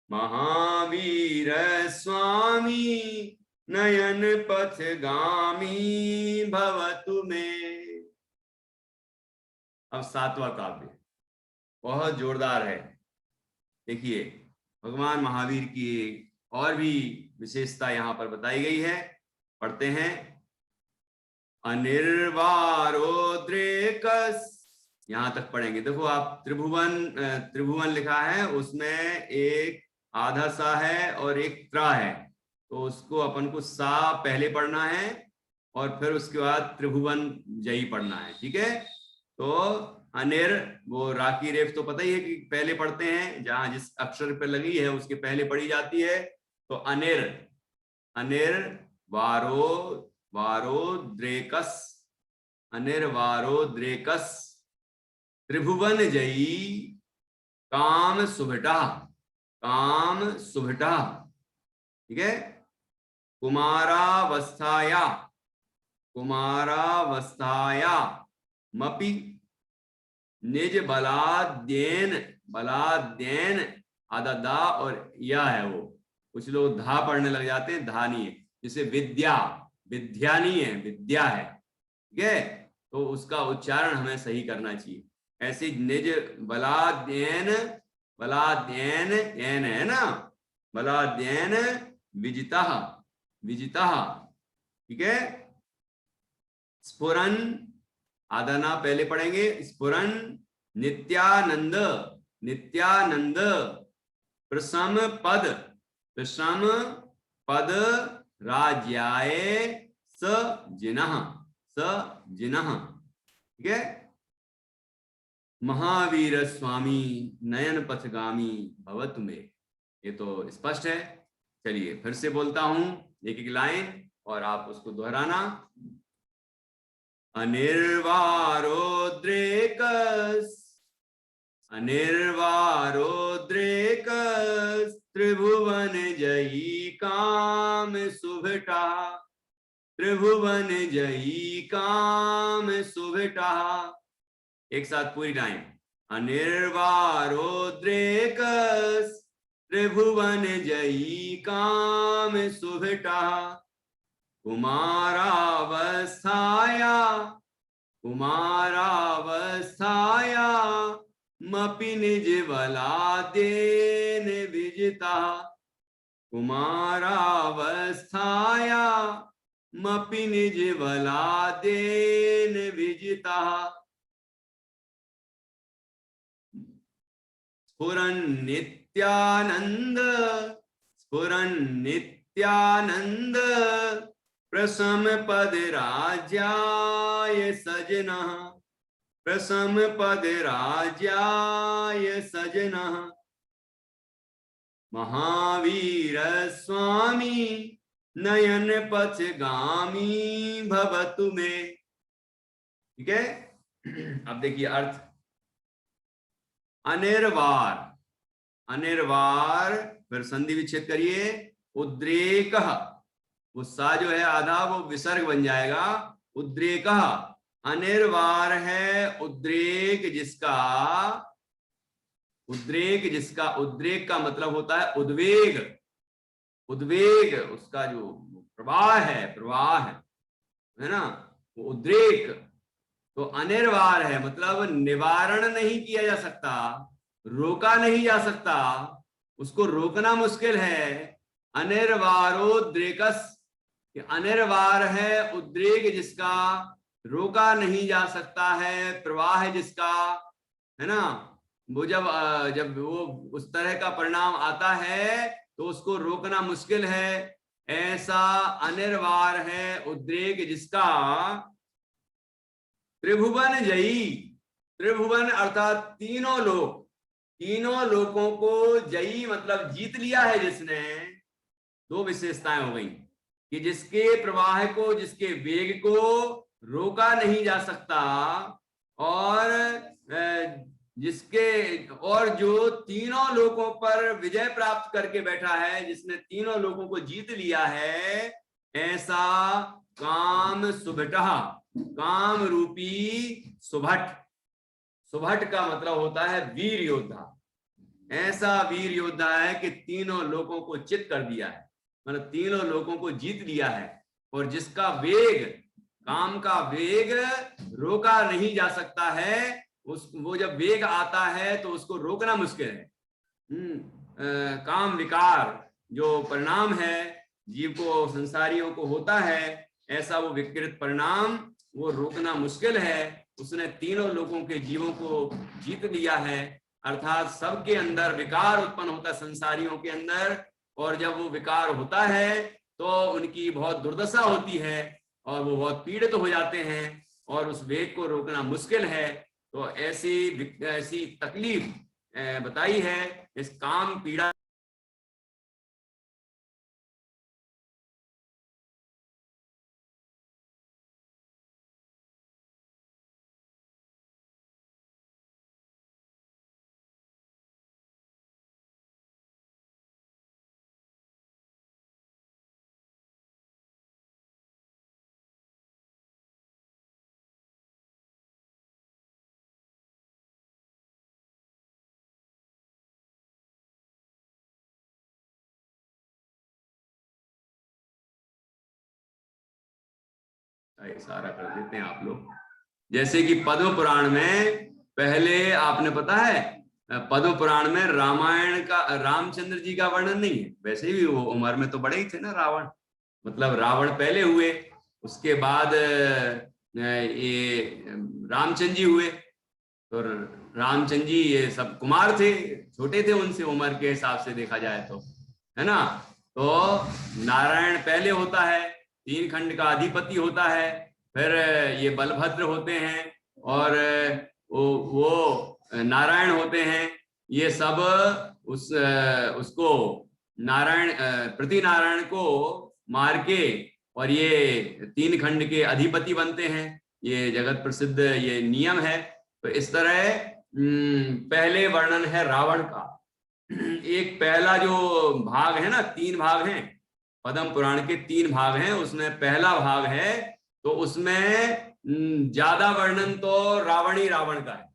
महावीर स्वामी नयन पथगामी भवतु मे। अब 7वां काव्य बहुत जोरदार है। देखिए, भगवान महावीर की और भी विशेषता यहाँ पर बताई गई है। पढ़ते हैं। अनिर्वारोद्रेकस, यहां तक पढ़ेंगे। देखो आप त्रिभुवन लिखा है, उसमें एक आधा सा है और एक त्रा है, तो उसको अपन को सा पहले पढ़ना है और फिर उसके बाद त्रिभुवन जई पढ़ना है। ठीक है, तो अनिर, वो रा की रेफ तो पता ही है कि पहले पढ़ते हैं, जहां जिस अक्षर पे लगी है उसके पहले पढ़ी जाती है। तो अनिर वारोद्रेकस, अनिर वारोद्रेकस त्रिभुवन जयी काम सुभटा, काम सुभटा। ठीक है, कुमारावस्थाया मपि निज बलाद्येन आधा दा और या है, वो कुछ लोग धा पढ़ने लग जाते हैं, धा नहीं है। जैसे विद्या नहीं है, विद्या है। ठीक है, तो उसका उच्चारण हमें सही करना चाहिए। ऐसी निज बलाद्येन एन है ना, बलाद्येन विजिता। ठीक है, स्फुरन आदाना पहले पढ़ेंगे। स्फुरन नित्यानंद प्रसम पद राज्याय स जिनः। ठीक है, महावीर स्वामी नयन पथगामी भवतु मे। ये तो स्पष्ट है। चलिए फिर से बोलता हूं एक एक लाइन और आप उसको दोहराना। अनिर्वारोद्रेकस त्रिभुवन जयी काम सुभटा, त्रिभुवन जयी काम सुभटा। एक साथ पूरी टाइम। अनिर्वारोद्रेकस् त्रिभुवन जयी काम सुभटा, कुमारावस्थाया कुमारावस्थाया मपि निज बलादेन विजिता, कुमारावस्थाया मपि निज बलादेन विजिता। स्फुरन् नित्यानंद प्रसम पद राज्याय सजनः, प्रसम पद राज्याय सजनः। महावीर स्वामी नयन पथगामी भवतु मे। ठीक है, अब देखिए अर्थ। अनिर्वार, अनिर्वार, फिर संधि विच्छेद करिए। उद्रेक, वो सा जो है आधा वो विसर्ग बन जाएगा। उद्रेक, अनिर्वार है उद्रेक जिसका, उद्रेक जिसका, उद्रेक का मतलब होता है उद्वेग, उद्वेग उसका जो प्रवाह है ना, वो उद्रेक। तो अनिर्वार है मतलब निवारण नहीं किया जा सकता, रोका नहीं जा सकता, उसको रोकना मुश्किल है। अनिर्वारोद्रेकस, अनिर्वार है उद्रेक जिसका रोका नहीं जा सकता है, प्रवाह जिसका, है ना। वो जब वो उस तरह का परिणाम आता है तो उसको रोकना मुश्किल है। ऐसा अनिर्वार है उद्रेक जिसका त्रिभुवन जयी, त्रिभुवन अर्थात तीनों लोक, तीनों लोकों को जयी मतलब जीत लिया है जिसने। दो विशेषताएं हो गई कि जिसके प्रवाह को, जिसके वेग को रोका नहीं जा सकता, और जिसके, और जो तीनों लोकों पर विजय प्राप्त करके बैठा है, जिसने तीनों लोकों को जीत लिया है। ऐसा काम सुभटः, काम रूपी सुभट, सुभट का मतलब होता है वीर योद्धा। ऐसा वीर योद्धा है कि तीनों लोगों को चित कर दिया है, मतलब तीनों लोगों को जीत लिया है, और जिसका वेग, काम का वेग रोका नहीं जा सकता है। वो जब वेग आता है तो उसको रोकना मुश्किल है। काम विकार जो परिणाम है जीव को, संसारियों को होता है, ऐसा वो विकृत परिणाम वो रोकना मुश्किल है। उसने तीनों लोगों के जीवों को जीत लिया है, अर्थात सबके अंदर विकार उत्पन्न होता है, संसारियों के अंदर, और जब वो विकार होता है तो उनकी बहुत दुर्दशा होती है और वो बहुत पीड़ित हो जाते हैं, और उस वेग को रोकना मुश्किल है। तो ऐसी तकलीफ बताई है इस काम पीड़ा। सारा कर देते हैं आप लोग। जैसे कि पद्म पुराण में पहले आपने पता है, पद्म पुराण में रामायण का, रामचंद्र जी का वर्णन नहीं है। वैसे भी वो उम्र में तो बड़े ही थे ना रावण, मतलब रावण पहले हुए, उसके बाद ये रामचंद्र जी हुए। तो रामचंद्र जी ये सब कुमार थे, छोटे थे उनसे उम्र के हिसाब से देखा जाए तो, है ना। तो नारायण पहले होता है, 3 खंड का अधिपति होता है, फिर ये बलभद्र होते हैं, और वो नारायण होते हैं। ये सब उसको नारायण, प्रति नारायण को मार के, और ये 3 खंड के अधिपति बनते हैं। ये जगत प्रसिद्ध ये नियम है। तो इस तरह पहले वर्णन है रावण का। एक पहला जो भाग है ना, 3 भाग हैं, पद्म पुराण के 3 भाग हैं, उसमें पहला भाग है तो उसमें ज्यादा वर्णन तो रावण का है।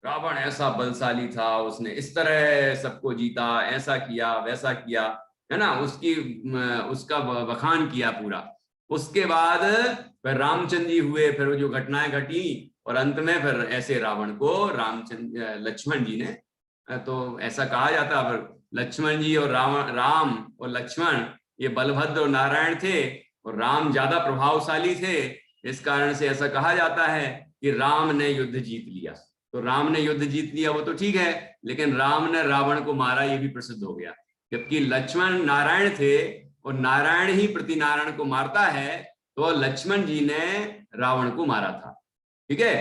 रावण ऐसा बलशाली था, उसने इस तरह सबको जीता, ऐसा किया वैसा किया, है ना, उसका बखान किया पूरा। उसके बाद फिर रामचंद्र जी हुए, फिर वो जो घटनाएं घटी, और अंत में फिर ऐसे रावण को लक्ष्मण जी ने, तो ऐसा कहा जाता है, फिर लक्ष्मण जी और राम और लक्ष्मण ये बलभद्र और नारायण थे, और राम ज्यादा प्रभावशाली थे, इस कारण से ऐसा कहा जाता है कि राम ने युद्ध जीत लिया। तो राम ने युद्ध जीत लिया वो तो ठीक है, लेकिन राम ने रावण को मारा ये भी प्रसिद्ध हो गया। जबकि लक्ष्मण नारायण थे और नारायण ही प्रति नारायण को मारता है, तो लक्ष्मण जी ने रावण को मारा था। ठीक है,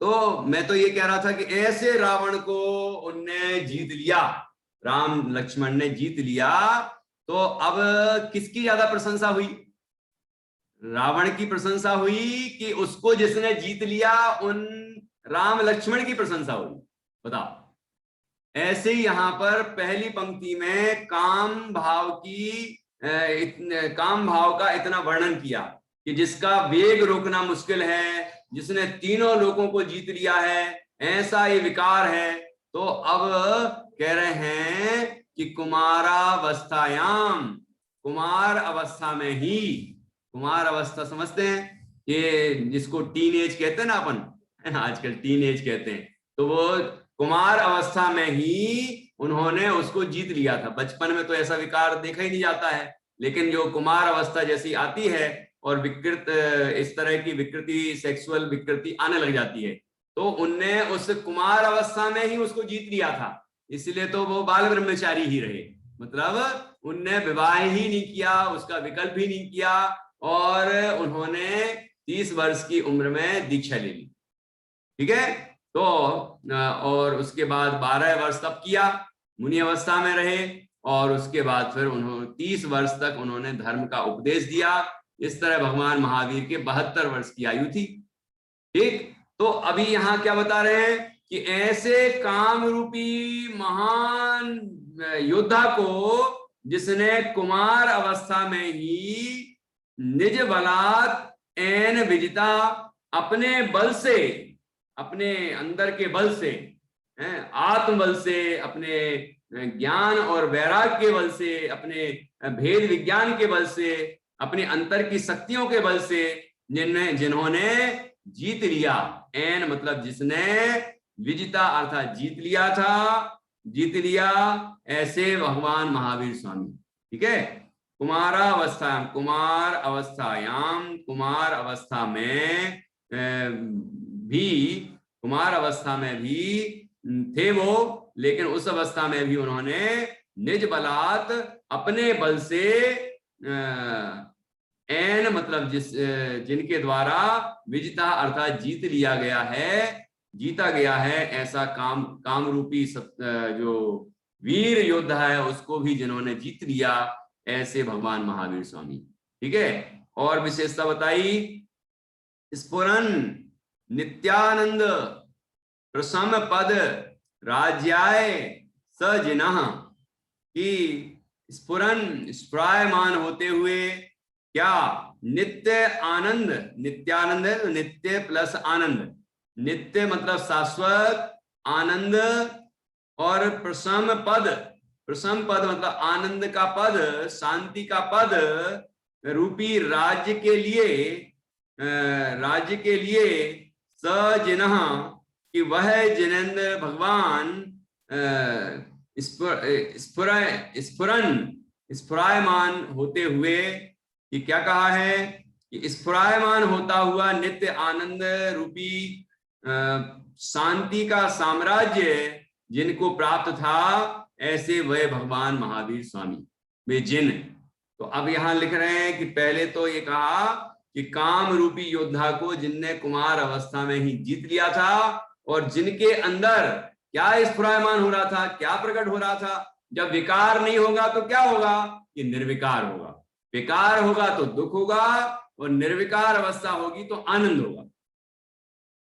तो मैं तो ये कह रहा था कि ऐसे रावण को उनने जीत लिया, राम लक्ष्मण ने जीत लिया, तो अब किसकी ज्यादा प्रशंसा हुई? रावण की प्रशंसा हुई कि उसको जिसने जीत लिया उन राम लक्ष्मण की प्रशंसा हुई? बताओ। ऐसे ही यहां पर पहली पंक्ति में काम भाव का इतना वर्णन किया कि जिसका वेग रोकना मुश्किल है, जिसने तीनों लोगों को जीत लिया है, ऐसा ये विकार है। तो अब कह रहे हैं कि कुमारावस्थायाम, कुमार अवस्था में ही, कुमार अवस्था समझते हैं, ये जिसको टीन एज कहते हैं ना अपन, है ना, आजकल टीन एज कहते हैं, तो वो कुमार अवस्था में ही उन्होंने उसको जीत लिया था। बचपन में तो ऐसा विकार देखा ही नहीं जाता है, लेकिन जो कुमार अवस्था जैसी आती है और विकृत, इस तरह की विकृति, सेक्सुअल विकृति आने लग जाती है, तो उनने उस कुमार अवस्था में ही उसको जीत लिया था। इसलिए तो वो बाल ब्रह्मचारी ही रहे, मतलब उनने विवाह ही नहीं किया, उसका विकल्प ही नहीं किया, और उन्होंने 30 वर्ष की उम्र में दीक्षा ले ली। ठीक है, तो और उसके बाद 12 वर्ष तप किया, मुनि अवस्था में रहे, और उसके बाद फिर उन्होंने 30 वर्ष तक उन्होंने धर्म का उपदेश दिया। इस तरह भगवान महावीर के 72 वर्ष की आयु थी। ठीक, तो अभी यहां क्या बता रहे हैं कि ऐसे काम रूपी महान योद्धा को, जिसने कुमार अवस्था में ही निज बलात् एन विजिता, अपने बल से, अपने अंदर के बल से, आत्म बल से, अपने ज्ञान और वैराग्य के बल से, अपने भेद विज्ञान के बल से, अपने अंतर की शक्तियों के बल से जिन्होंने जीत लिया, एन मतलब जिसने, विजिता अर्थात जीत लिया था, जीत लिया, ऐसे भगवान महावीर स्वामी। ठीक है, कुमारावस्थायाम, कुमार अवस्थायाम, कुमार अवस्था में भी, कुमार अवस्था में भी थे वो, लेकिन उस अवस्था में भी उन्होंने निज बलात्, अपने बल से, एन मतलब जिनके द्वारा, विजिता अर्थात जीत लिया गया है, जीता गया है, ऐसा काम रूपी जो वीर योद्धा है उसको भी जिन्होंने जीत लिया, ऐसे भगवान महावीर स्वामी। ठीक है, और विशेषता बताई, स्फुरन नित्यानंद प्रसम पद राज्याय सजिनः, कि स्फुरन स्फुरायमान होते हुए, क्या, नित्य आनंद, नित्यानंद है तो नित्य प्लस आनंद, नित्य मतलब शाश्वत आनंद, और प्रसम पद, प्रसम पद मतलब आनंद का पद, शांति का पद रूपी राज्य के लिए सजिनः, कि वह जिनेंद्र भगवान स्फुरायमान होते हुए, कि क्या कहा है कि स्फुरायमान होता हुआ नित्य आनंद रूपी शांति का साम्राज्य जिनको प्राप्त था, ऐसे वह भगवान महावीर स्वामी, वे जिन। तो अब यहां लिख रहे हैं कि पहले तो ये कहा कि काम रूपी योद्धा को जिनने कुमार अवस्था में ही जीत लिया था, और जिनके अंदर क्या स्फुरायमान हो रहा था, क्या प्रकट हो रहा था। जब विकार नहीं होगा तो क्या होगा, कि निर्विकार होगा। विकार होगा तो दुख होगा, और निर्विकार अवस्था होगी तो आनंद होगा।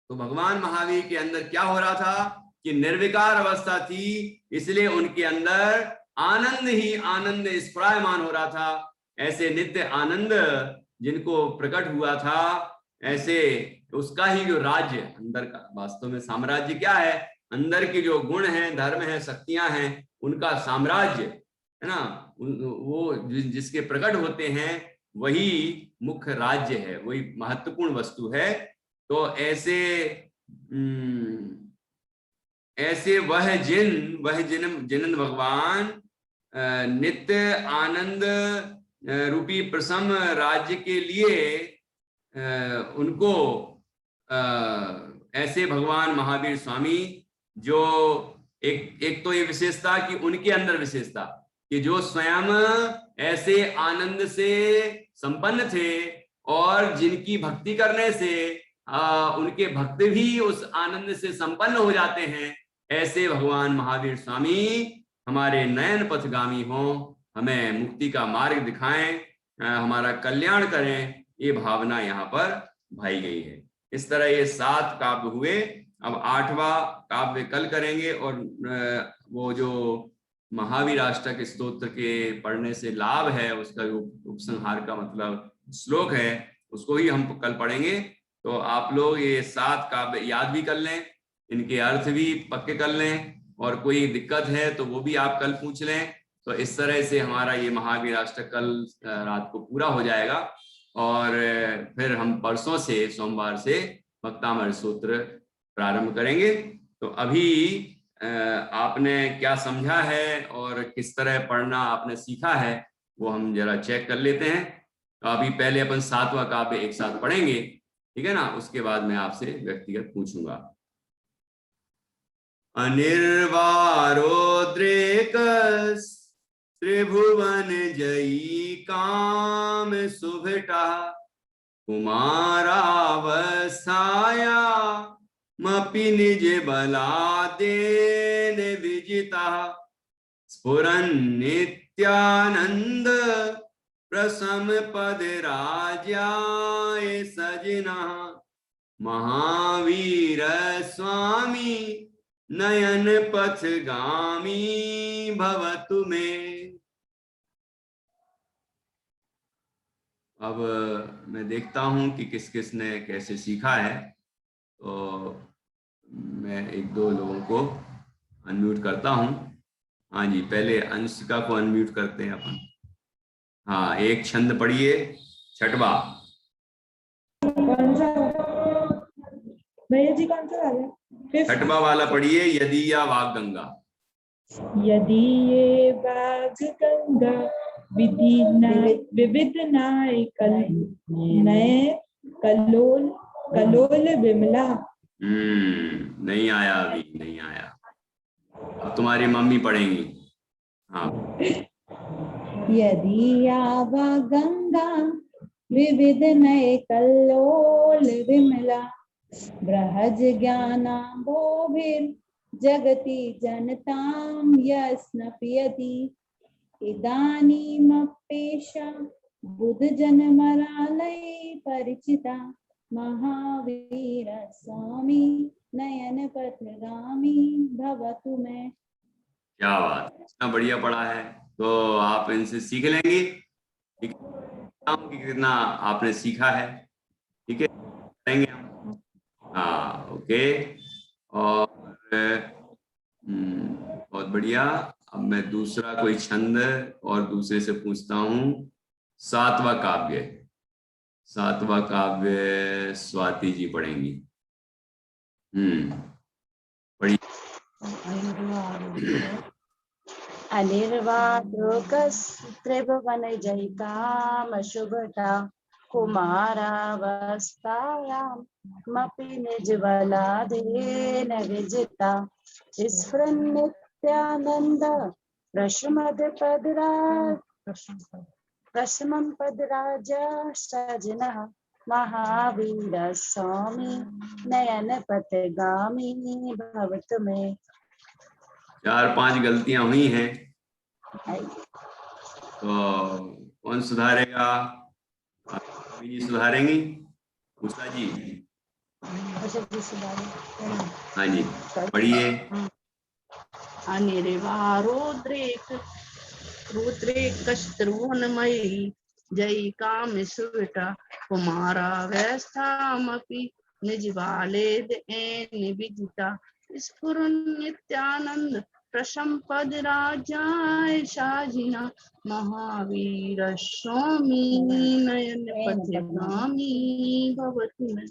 तो भगवान महावीर के अंदर क्या हो रहा था कि निर्विकार अवस्था थी, इसलिए उनके अंदर आनंद ही आनंद स्फुरायमान हो रहा था। ऐसे नित्य आनंद जिनको प्रकट हुआ था, ऐसे उसका ही जो राज्य अंदर का, वास्तव में साम्राज्य क्या है, अंदर के जो गुण हैं, धर्म हैं, शक्तियां हैं, उनका साम्राज्य है ना, वो जिसके प्रकट होते हैं वही मुख्य राज्य है, वही महत्वपूर्ण वस्तु है। तो ऐसे वह जिन भगवान नित्य आनंद रूपी प्रसम राज्य के लिए उनको ऐसे भगवान महावीर स्वामी, जो एक तो ये विशेषता कि उनके अंदर विशेषता कि जो स्वयं ऐसे आनंद से संपन्न थे और जिनकी भक्ति करने से उनके भक्त भी उस आनंद से संपन्न हो जाते हैं, ऐसे भगवान महावीर स्वामी हमारे नयन पथगामी हों, हमें मुक्ति का मार्ग दिखाएं, हमारा कल्याण करें, ये भावना यहाँ पर भाई गई है। इस तरह ये 7 काव्य हुए। अब 8वां काव्य कल करेंगे, और वो जो महावीर अष्टक स्तोत्र के पढ़ने से लाभ है, उसका उपसंहार का मतलब श्लोक है, उसको ही हम कल पढ़ेंगे। तो आप लोग ये 7 काव्य याद भी कर लें, इनके अर्थ भी पक्के कर लें, और कोई दिक्कत है तो वो भी आप कल पूछ लें। तो इस तरह से हमारा ये महावीर अष्टक कल रात को पूरा हो जाएगा, और फिर हम परसों से, सोमवार से भक्तामृत सूत्र प्रारंभ करेंगे। तो अभी आपने क्या समझा है और किस तरह पढ़ना आपने सीखा है, वो हम जरा चेक कर लेते हैं। तो अभी पहले अपन 7वां काव्य एक साथ पढ़ेंगे, ठीक है ना, उसके बाद मैं आपसे व्यक्तिगत पूछूंगा। अनिर्वारोद्रेकस् त्रिभुवन जयी काम सुभटा कुमारावस्थाया मपि निज बलादेन विजिता स्फुरन् नित्यानंद प्रसम पद राजाय सजना महावीर स्वामी नयन पथगामी भवतु में। अब मैं देखता हूं कि किस किस ने कैसे सीखा है, तो मैं 1-2 लोगों को अनम्यूट करता हूं। हाँ जी, पहले अंशिका को अनम्यूट करते हैं अपन। हाँ, एक छंद पढ़िए, 6वां। कौन सा भैया जी, कौन सा वाला? 6वां वाला पढ़िए, यदि या वाग गंगा। यदि ये वाग गंगा विविध नाय कल नए कलोल कलोल विमला। नहीं आया, अभी नहीं आया। अब तुम्हारी मम्मी पढ़ेंगी। हाँ, यदि आवा गंगा विविध नए कल्लोल विमला बृहज ज्ञानाम्भोभिर जगति जनतां यस्नपयति इदानीमप्येषा बुद्ध जनमरालय परिचिता महावीर स्वामी नयन पथगामी भवतु में। क्या बात, इतना बढ़िया पढ़ा है। तो आप इनसे सीख लेंगी, ठीक है, कि कितना आपने सीखा है, ठीक है, करेंगे हम। हाँ, ओके। और बहुत बढ़िया। अब मैं दूसरा कोई छंद और दूसरे से पूछता हूँ। 7वां काव्य, 7वां काव्य स्वाति जी पढ़ेंगी। पढ़िए। अनिर्वाद्रोकस्त्रिभुवन जयितामशुभटा कुमारावस्थायामपि निजबलादेन विजिता स्फुरन्नित्यानन्द प्रशमं पदराजा सजनः महावीर स्वामी नयन पथगामी भवतु में। 4-5 गलतियां हुई हैं, तो कौन सुधारेगा? जी सुधारेंगी? उषा जी। अच्छा जिसबारे हाँ जी पढ़िए। अनिर्वारोद्रेक रुद्रेकस्त्रोन्मयी जयी काम सुविटा कुमारावस्थामपि निजबाले निविदिता स्फुरन्नित्यानन्द प्रसम्पद राजाय साजिना महावीर स्वामी नयन पथगामी भवतु मे।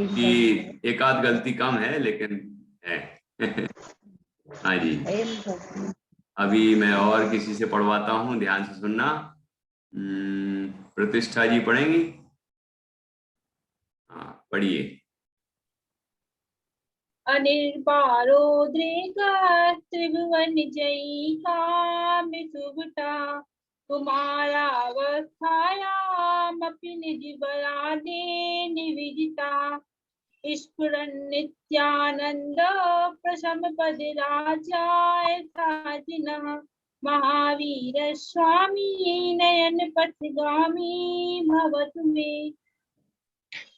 कि एक आध गलती कम है लेकिन है। हाँ जी अभी मैं और किसी से पढ़वाता हूँ, ध्यान से सुनना। प्रतिष्ठा जी पढ़ेंगी? हाँ पढ़िए। अनिर्बारोद्रेका त्रिभुवन जयी काम सुभटा कुमारावस्थायामपि निज बलादे निविदिता स्फुरन्नित्यानन्द प्रशमपद राजाय साजिनः महावीर स्वामी नयन पथगामी भवतु मे।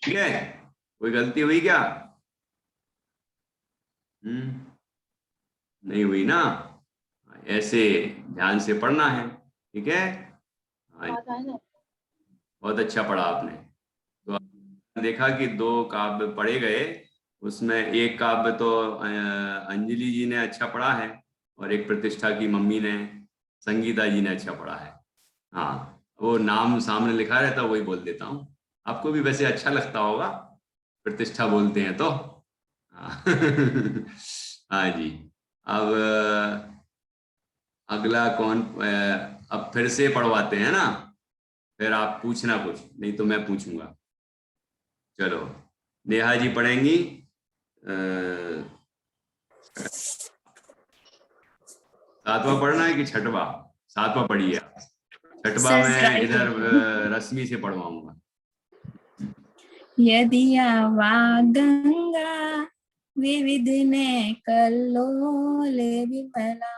ठीक है, कोई गलती हुई क्या? नहीं हुई ना? ऐसे ध्यान से पढ़ना है, ठीक है? बहुत अच्छा पढ़ा आपने। तो देखा कि 2 काव्य पढ़े गए, उसमें एक काव्य तो अंजलि जी ने अच्छा पढ़ा है और एक प्रतिष्ठा की मम्मी ने, संगीता जी ने अच्छा पढ़ा है। हाँ वो नाम सामने लिखा रहता वही बोल देता हूँ, आपको भी वैसे अच्छा लगता होगा प्रतिष्ठा बोलते हैं तो। हाँ जी अब अगला कौन? अब फिर से पढ़वाते हैं ना, फिर आप पूछना कुछ, नहीं तो मैं पूछूंगा। चलो नेहा जी पढ़ेंगी 7वां पढ़ना है कि 6वां? 7वां पढ़िए। 6वां मैं इधर रश्मि से पढ़वाऊंगा। यदि आवा गंगा विविध ने कल्लोल विमला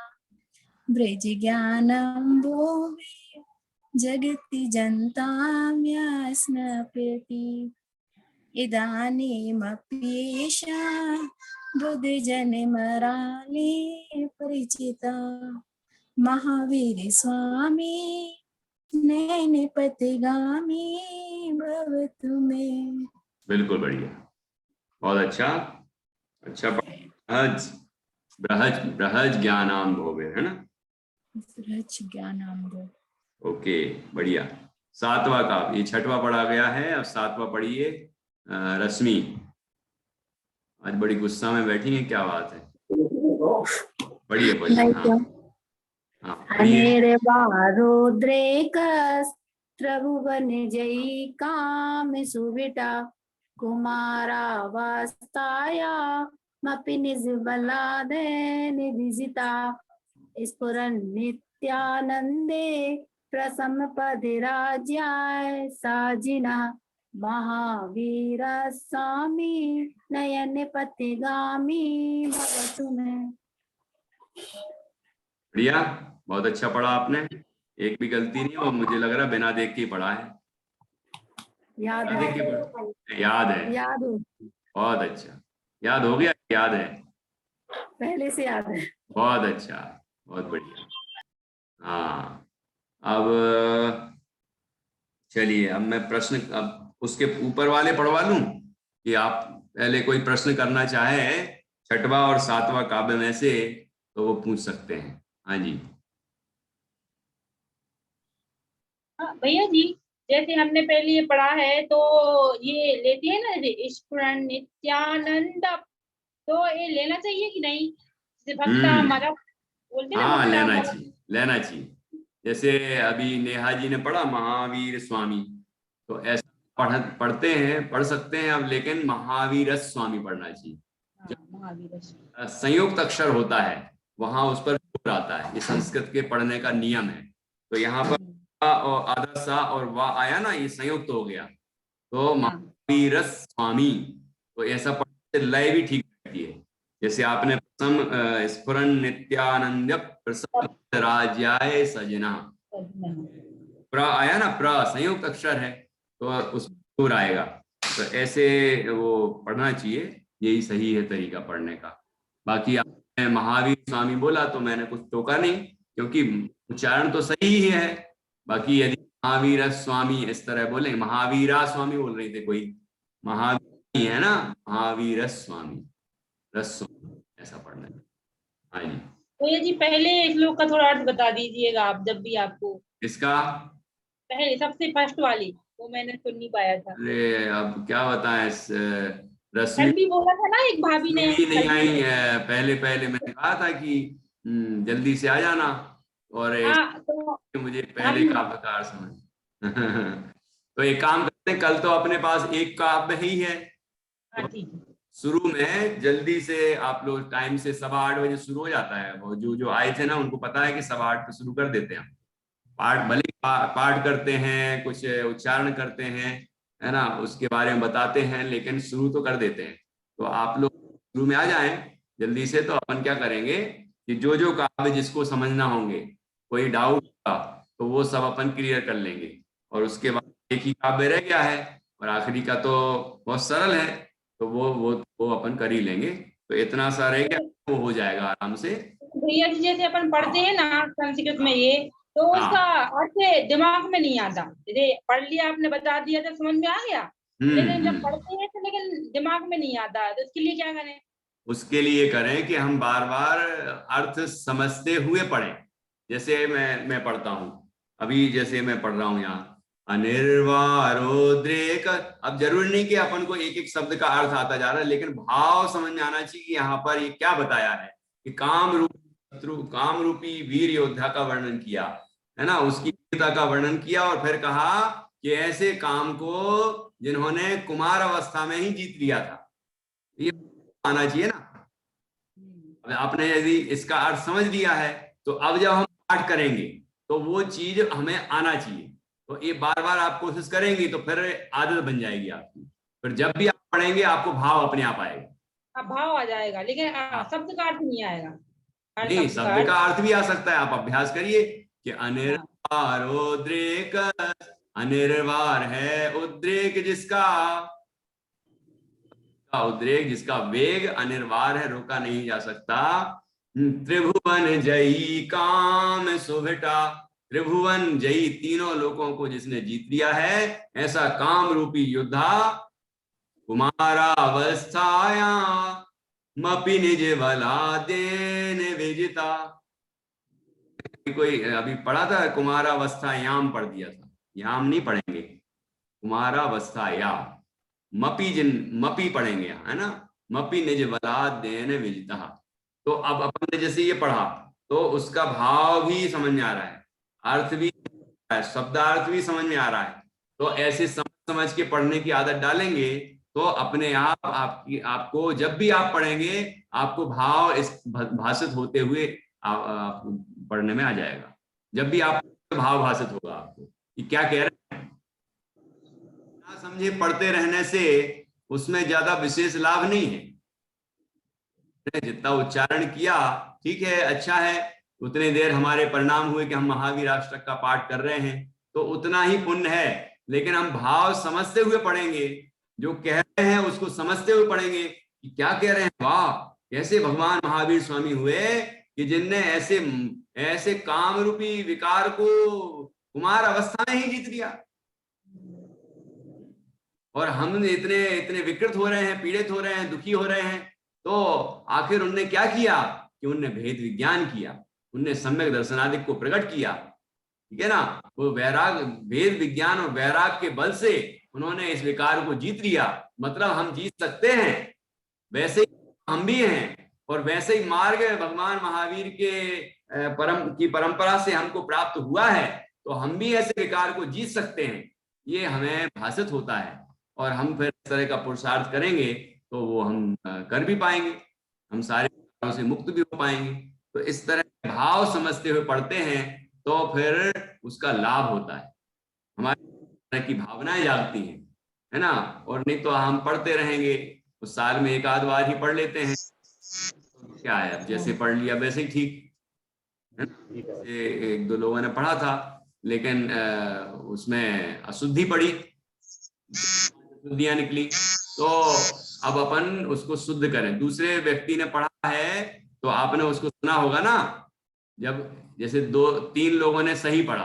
ब्रज ज्ञानम्बोवे जगति जन्ताम्यस्नपति इदानीमप्येषा बुद्धजनमराले परिचिता महावीर स्वामी नैन पथगामी भवतु मे। बिल्कुल बढ़िया, बहुत अच्छा। अच्छा बृहज ज्ञानाम्भोवे है ना? बृहज ज्ञानाम्भो। ओके बढ़िया। 7वां का ये 6वां पढ़ा गया है, अब 7वां पढ़िए रश्मि। आज बड़ी गुस्सा में बैठी है, क्या बात है? पढ़िए पढ़िए। हाँ त्रिभुवन जयी काम सुविटा कुमारावस्थायामपि निज बलादे निधिजिता स्फुरन्नित्यानन्दे प्रसमपधिराज्याय साजिनः महावीर स्वामी नयन पथगामी भवतु मे। बढ़िया, बहुत अच्छा पढ़ा आपने, एक भी गलती नहीं। और मुझे लग रहा बिना देख के ही पढ़ा है। याद है, याद है, याद हो, बहुत अच्छा याद हो गया। याद है, पहले से याद है। बहुत अच्छा, बहुत बढ़िया। हाँ अब चलिए, अब मैं प्रश्न अब उसके ऊपर वाले पढ़वा लूं कि आप पहले कोई प्रश्न करना चाहे 6वां और 7वां काव्य में से, तो वो पूछ सकते हैं। हाँ जी भैया जी, जैसे हमने पहले ये पढ़ा है तो ये लेते हैं ना स्फुरन नित्यानंद, तो ये लेना चाहिए कि नहीं? भक्ता मरा बोलते ना, हाँ भक्ता लेना मरा। चाहिए, लेना चाहिए। जैसे अभी नेहा जी ने पढ़ा महावीर स्वामी, तो ऐसा पढ़ते हैं, पढ़ सकते हैं अब, लेकिन महावीर स्वामी पढ़ना चाहिए। संयुक्त अक्षर होता है वहां उस पर जोर आता है, ये संस्कृत के पढ़ने का नियम है। तो यहाँ पर और आधा सा और वाह आया ना, ये संयुक्त हो गया, तो महावीर स्वामी। तो ऐसा पढ़ने से लय भी ठीक रहती है। जैसे आपने स्फुरन नित्यानंद प्रसन्न राजाय सजना, प्र आया ना, प्र संयुक्त अक्षर है, तो उस दूर आएगा। तो ऐसे वो पढ़ना चाहिए, यही सही है तरीका पढ़ने का। बाकी आपने महावीर स्वामी बोला तो मैंने कुछ टोका नहीं, क्योंकि उच्चारण तो सही ही है। बाकी यदि महावीर स्वामी इस तरह बोले, महावीरा स्वामी बोल रहे थे कोई, महावीर है ना, महावीर स्वामी, रस्वामी, ऐसा पढ़ना है। हाँ जी। भैया जी पहले श्लोक का थोड़ा अर्थ बता दीजिएगा आप, जब भी आपको। इसका पहले सबसे फर्स्ट वाली वो मैंने सुन नहीं पाया था। अरे अब क्या बताएं, रश्मि कल भी बोला था ना एक भाभी ने, भी नहीं कल भी आई है। पहले पहले मैंने कहा था कि जल्दी से आ जाना, और हाँ तो मुझे पहले भाभी का प्रकार समझ। तो एक काम करते हैं, कल तो अपने पास एक काव्य ही है, हाँ ठीक है। शुरू में जल्दी से आप लोग टाइम से 8:15 शुरू हो जाता है। वो जो आए थे ना, उनको पता है कि 8:15 पे शुरू कर देते हैं। पाठ भले पाठ करते हैं, कुछ उच्चारण करते हैं, है ना, उसके बारे में बताते हैं, लेकिन शुरू तो कर देते हैं। तो आप लोग शुरू में आ जाएं जल्दी से। तो अपन क्या करेंगे कि जो काव्य जिसको समझना होंगे, कोई डाउट का, तो वो सब अपन क्लियर कर लेंगे। और उसके बाद एक ही काव्य रह गया है, और आखिरी का तो बहुत सरल है, तो वो अपन कर ही लेंगे। तो इतना सा रह गया, वो हो जाएगा आराम से। भैया जी जैसे अपन पढ़ते हैं ना संस्कृत में ये, तो हाँ। उसका अर्थ दिमाग में नहीं आता। जैसे पढ़ लिया, आपने बता दिया तो समझ में आ गया, लेकिन जब पढ़ते हैं तो लेकिन दिमाग में नहीं आता। तो इसके लिए क्या करें? उसके लिए करें कि हम बार बार अर्थ समझते हुए पढ़ें। जैसे मैं पढ़ता हूं अभी, जैसे मैं पढ़ रहा हूं यहाँ, अनिर्वारोद्रेक। अब जरूरी नहीं कि अपन को एक एक शब्द का अर्थ आता जा रहा है, लेकिन भाव समझ में आना चाहिए कि यहाँ पर ये क्या बताया है कि काम रूपी वीर योद्धा का वर्णन किया है ना, उसकी वीरता का वर्णन किया, और फिर कहा कि ऐसे काम को जिन्होंने कुमार अवस्था में ही जीत लिया था, ये आना चाहिए ना। अब आपने यदि इसका अर्थ समझ लिया है, तो अब जब हम पाठ करेंगे तो वो चीज हमें आना चाहिए। तो ये बार बार आप कोशिश करेंगी तो फिर आदत बन जाएगी आपकी। फिर जब भी आप पढ़ेंगे आपको भाव अपने आप आएगा। भाव आ जाएगा, लेकिन शब्द का अर्थ नहीं आएगा। नहीं, शब्द का अर्थ भी आ सकता है। आप अभ्यास करिए कि अनिर्वारोद्रेक, अनिर्वार है उद्रेक जिसका, उद्रेक जिसका वेग, अनिर्वार है रोका नहीं जा सकता। त्रिभुवन जयी काम सुभटा, त्रिभुवन जयी तीनों लोकों को जिसने जीत लिया है, ऐसा काम रूपी योद्धा कुमारावस्थाया मपि निज बलादेन विजिता। कोई अभी पढ़ा था कुमारावस्थायाम, पढ़ दिया था, याम नहीं पढ़ेंगे, कुमारावस्थाया, मपी पढ़ेंगे, है ना, मपि निज बलादेन विजिता। तो अब अपन ने जैसे ये पढ़ा, तो उसका भाव भी समझ में आ रहा है, अर्थ भी, शब्दार्थ भी समझ में आ रहा है। तो ऐसे समझ के पढ़ने की आदत डालेंगे तो अपने आप आपको जब भी आप पढ़ेंगे आपको भाव इस भाषित होते हुए पढ़ने में आ जाएगा। जब भी आप भाव भाषित होगा आपको कि क्या कह रहे हैं। ना समझे पढ़ते रहने से उसमें ज्यादा विशेष लाभ नहीं है। जितना उच्चारण किया ठीक है, अच्छा है, उतने देर हमारे परिणाम हुए कि हम महावीर अष्टक का पाठ कर रहे हैं, तो उतना ही पुण्य है। लेकिन हम भाव समझते हुए पढ़ेंगे, जो कह रहे हैं उसको समझते हुए पढ़ेंगे कि क्या कह रहे हैं। वाह, कैसे भगवान महावीर स्वामी हुए कि जिनने ऐसे काम रूपी विकार को कुमार अवस्था में ही जीत लिया, और हम इतने विकृत हो रहे हैं, पीड़ित हो रहे हैं, दुखी हो रहे हैं। तो आखिर उनने क्या किया कि उनने भेद विज्ञान किया, उनने सम्यक दर्शनादि को प्रकट किया, ठीक है ना। वो वैराग, भेद विज्ञान और वैराग के बल से उन्होंने इस विकार को जीत लिया। मतलब हम जीत सकते हैं, वैसे ही हम भी हैं, और वैसे ही मार्ग भगवान महावीर के परंपरा से हमको प्राप्त हुआ है, तो हम भी ऐसे विकार को जीत सकते हैं। ये हमें भाषित होता है, और हम फिर इस तरह का पुरुषार्थ करेंगे तो वो हम कर भी पाएंगे, हम सारे विकारों से मुक्त भी हो पाएंगे। तो इस तरह भाव समझते हुए पढ़ते हैं तो फिर उसका लाभ होता है, हमारी की भावनाएं जागती हैं, है ना। और नहीं तो हम पढ़ते रहेंगे तो साल में एक आध बार ही पढ़ लेते हैं, तो क्या है, अब जैसे पढ़ लिया वैसे ही ठीक है ना। एक दो लोगों ने पढ़ा था, लेकिन उसमें अशुद्धि पड़ी, शुद्धियां निकली, तो अब अपन उसको शुद्ध करें। दूसरे व्यक्ति ने पढ़ा है तो आपने उसको सुना होगा ना, जब जैसे 2-3 लोगों ने सही पढ़ा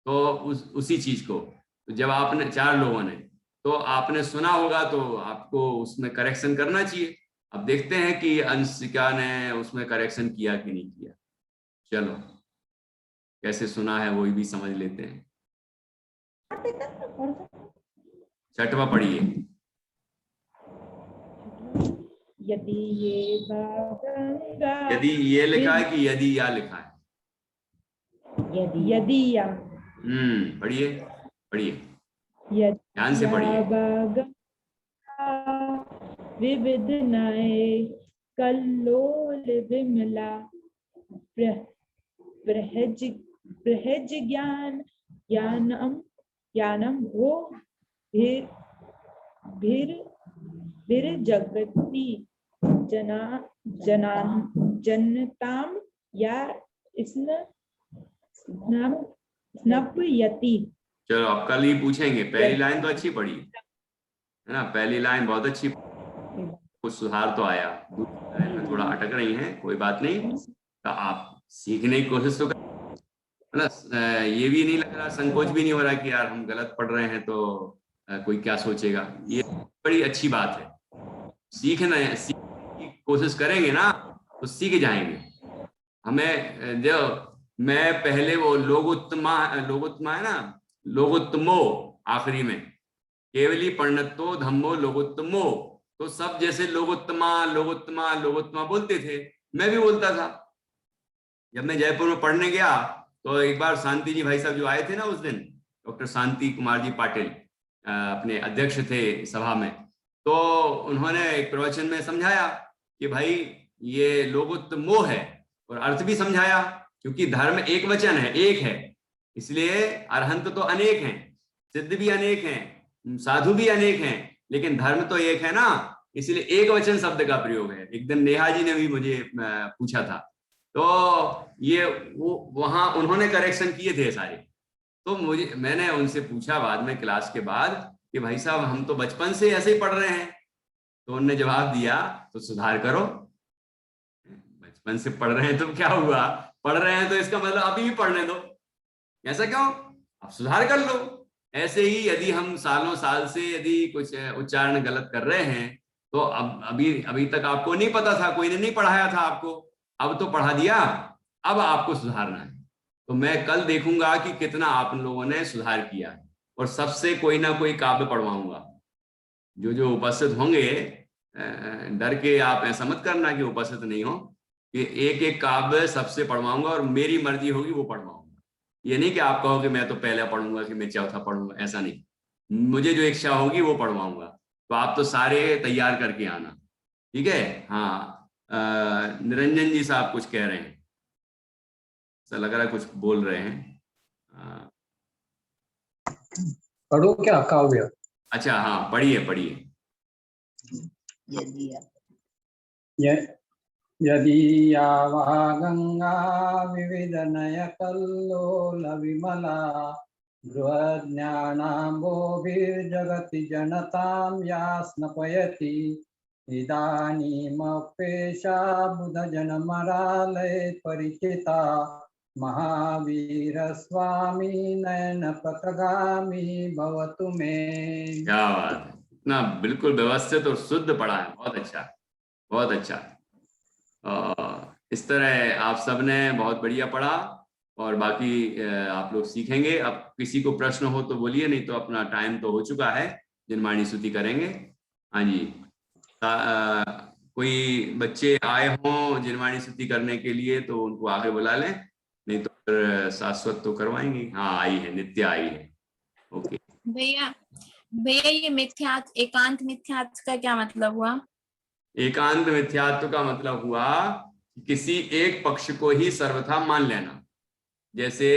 तो उसी चीज को, तो जब आपने 4 लोगों ने, तो आपने सुना होगा तो आपको उसमें करेक्शन करना चाहिए। अब देखते हैं कि अंशिका ने उसमें करेक्शन किया कि नहीं किया। चलो कैसे सुना है वो भी समझ लेते हैं। 6वां पढ़िए। यदि ये गंगा, यदि ये लिखा है कि यदि या लिखा है? यदि या, पढ़िए पढ़िए, यदि ध्यान से पढ़िए। विविध नए कल्लोल विमला बृहज ज्ञानम वो भीर जगति जनताम या स्नपयति। चलो अब कल ही पूछेंगे। पहली लाइन तो अच्छी पढ़ी है ना, पहली लाइन बहुत अच्छी, कुछ सुधार तो आया। दूसरी लाइन में थोड़ा अटक रही हैं, कोई बात नहीं, तो आप सीखने की कोशिश तो कर, है ना। ये भी नहीं लग रहा, संकोच भी नहीं हो रहा कि यार हम गलत पढ़ रहे हैं तो कोई क्या सोचेगा। ये बड़ी अच्छी बात है। सीखने की कोशिश करेंगे ना तो सीख जाएंगे। हमें जो मैं पहले वो लोगोत्तमा है ना, लोगोत्तमो आखिरी में, केवली पर्णत्तो धम्मो लोगोत्तमो, तो सब जैसे लोगोत्तमा लोगोत्तमा लोगोत्तमा बोलते थे, मैं भी बोलता था। जब मैं जयपुर में पढ़ने गया तो एक बार शांति जी भाई साहब जो आए थे ना उस दिन, डॉक्टर शांति कुमार जी पाटिल अपने अध्यक्ष थे सभा में, तो उन्होंने एक प्रवचन में समझाया कि भाई ये लोगोत्तमो है, और अर्थ भी समझाया, क्योंकि धर्म एक वचन है, एक है, इसलिए अरहंत तो अनेक हैं, सिद्ध भी अनेक हैं, साधु भी अनेक हैं, लेकिन धर्म तो एक है ना, इसलिए एक वचन शब्द का प्रयोग है। एक दिन नेहा जी ने भी मुझे पूछा था, तो ये वहां उन्होंने करेक्शन किए थे सारे, तो मैंने उनसे पूछा बाद में क्लास के बाद कि भाई साहब हम तो बचपन से ऐसे ही पढ़ रहे हैं, तो उन्होंने जवाब दिया तो सुधार करो। बचपन से पढ़ रहे हैं तो क्या हुआ, पढ़ रहे हैं तो इसका मतलब अभी भी पढ़ने दो, ऐसा क्यों, अब सुधार कर लो। ऐसे ही यदि हम सालों साल से यदि कुछ उच्चारण गलत कर रहे हैं तो अब अभी तक आपको नहीं पता था, कोई ने नहीं पढ़ाया था आपको, अब तो पढ़ा दिया, अब आपको सुधारना है। तो मैं कल देखूंगा कि कितना आप लोगों ने सुधार किया है, और सबसे कोई ना कोई काव्य पढ़वाऊंगा। जो उपस्थित होंगे, डर के आप ऐसा मत करना कि उपस्थित नहीं हो, कि एक एक काव्य सबसे पढ़वाऊंगा, और मेरी मर्जी होगी वो पढ़वाऊंगा। ये नहीं कि आप कहो कि मैं तो पहला पढ़ूंगा कि मैं चौथा पढ़ूंगा, ऐसा नहीं, मुझे जो इच्छा होगी वो पढ़वाऊंगा। तो आप तो सारे तैयार करके आना, ठीक है। हाँ, निरंजन जी साहब कुछ कह रहे हैं, ऐसा लग रहा है कुछ बोल रहे हैं। पढ़ो क्या काव्य? अच्छा हाँ, पढ़िए पढ़िए। यदि या वह गंगा विविध नय कल्लोल विमला बृहज्ञानाम्भोभिर्जगति जनतां या स्नपयति इदानीमपेशा बुधजनमरालये परिचिता महावीर स्वामी नयन पथगामी भवतु मे। क्या बात है, इतना बिल्कुल व्यवस्थित और शुद्ध पढ़ा है, बहुत अच्छा बहुत अच्छा। इस तरह आप सबने बहुत बढ़िया पढ़ा, और बाकी आप लोग सीखेंगे। अब किसी को प्रश्न हो तो बोलिए, नहीं तो अपना टाइम तो हो चुका है, जिनवाणी स्तुति करेंगे। हाँ जी, कोई बच्चे आए हों जिनवाणी स्तुति करने के लिए तो उनको आगे बुला लें, नहीं तो फिर शाश्वत तो करवाएंगे। हाँ आई है, नित्या आई है। ओके भैया ये मिथ्यात्व, एकांत मिथ्यात्व का क्या मतलब हुआ? एकांत मिथ्यात्व का मतलब हुआ किसी एक पक्ष को ही सर्वथा मान लेना। जैसे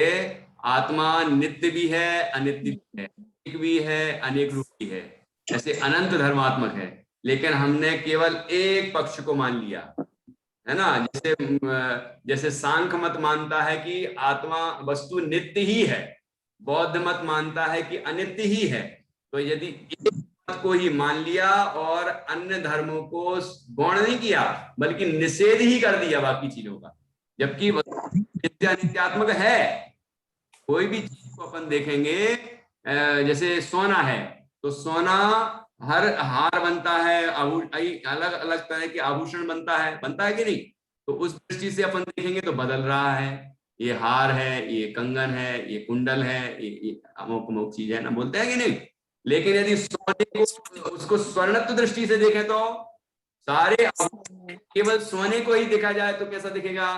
आत्मा नित्य भी है, अनित्य भी है, एक भी है, अनेक रूप भी है, ऐसे अनंत धर्मात्मक है, लेकिन हमने केवल एक पक्ष को मान लिया, है ना। जैसे सांख्य मत मानता है कि आत्मा वस्तु नित्य ही है, बौद्ध मत मानता है कि अनित्य ही है। तो यदि एक को ही मान लिया और अन्य धर्मों को गौण नहीं किया, बल्कि निषेध ही कर दिया बाकी चीजों का, जबकि नित्य नित्यात्मक है। कोई भी चीज को अपन देखेंगे, जैसे सोना है तो सोना हर हार बनता है, अलग अलग तरह के आभूषण बनता है कि नहीं? तो उस दृष्टि से अपन देखेंगे तो बदल रहा है, ये हार है, ये कंगन है, ये कुंडल है, ये अमुक अमुक चीज है ना, बोलते हैं कि नहीं? लेकिन यदि सोने को उसको स्वर्णत्व दृष्टि से देखें तो सारे केवल सोने को ही देखा जाए तो कैसा दिखेगा?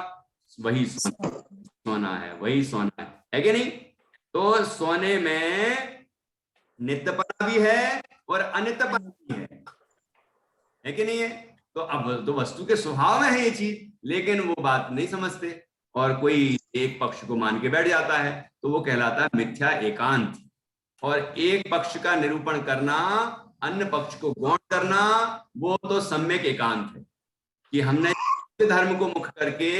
वही सोना है, वही सोना है कि नहीं? तो सोने में नित्यपना भी है और अनित्यपना भी है कि नहीं है? तो अब तो वस्तु के स्वभाव में है ये चीज, लेकिन वो बात नहीं समझते और कोई एक पक्ष को मान के बैठ जाता है, तो वो कहलाता है मिथ्या एकांत। और एक पक्ष का निरूपण करना, अन्य पक्ष को गौण करना, वो तो सम्यक एकांत है कि हमने धर्म को मुख करके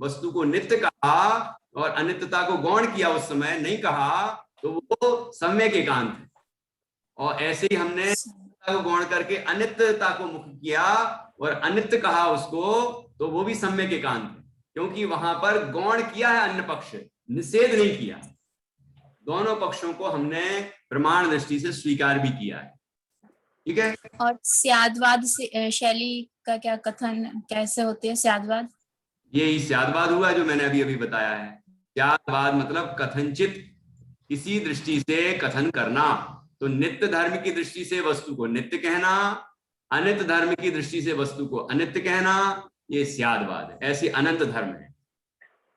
वस्तु को नित्य कहा और अनित्यता को गौण किया, उस समय नहीं कहा, तो वो सम्यक एकांत है। और ऐसे ही हमने को गौण करके अनित्यता को मुख किया और अनित्य कहा उसको, तो वो भी सम्यक एकांत है, क्योंकि वहां पर गौण किया है अन्य पक्ष, निषेध नहीं किया। दोनों पक्षों को हमने प्रमाण दृष्टि से स्वीकार भी किया है, ठीक है। और स्यादवाद शैली का क्या कथन कैसे होती है? स्यादवाद, यही स्यादवाद हुआ जो मैंने अभी अभी बताया है। स्यादवाद मतलब कथनचित, किसी दृष्टि से कथन करना। तो नित्य धर्म की दृष्टि से वस्तु को नित्य कहना, अनित्य धर्म की दृष्टि से वस्तु को अनित्य कहना, ये स्यादवाद है। ऐसे अनंत धर्म है,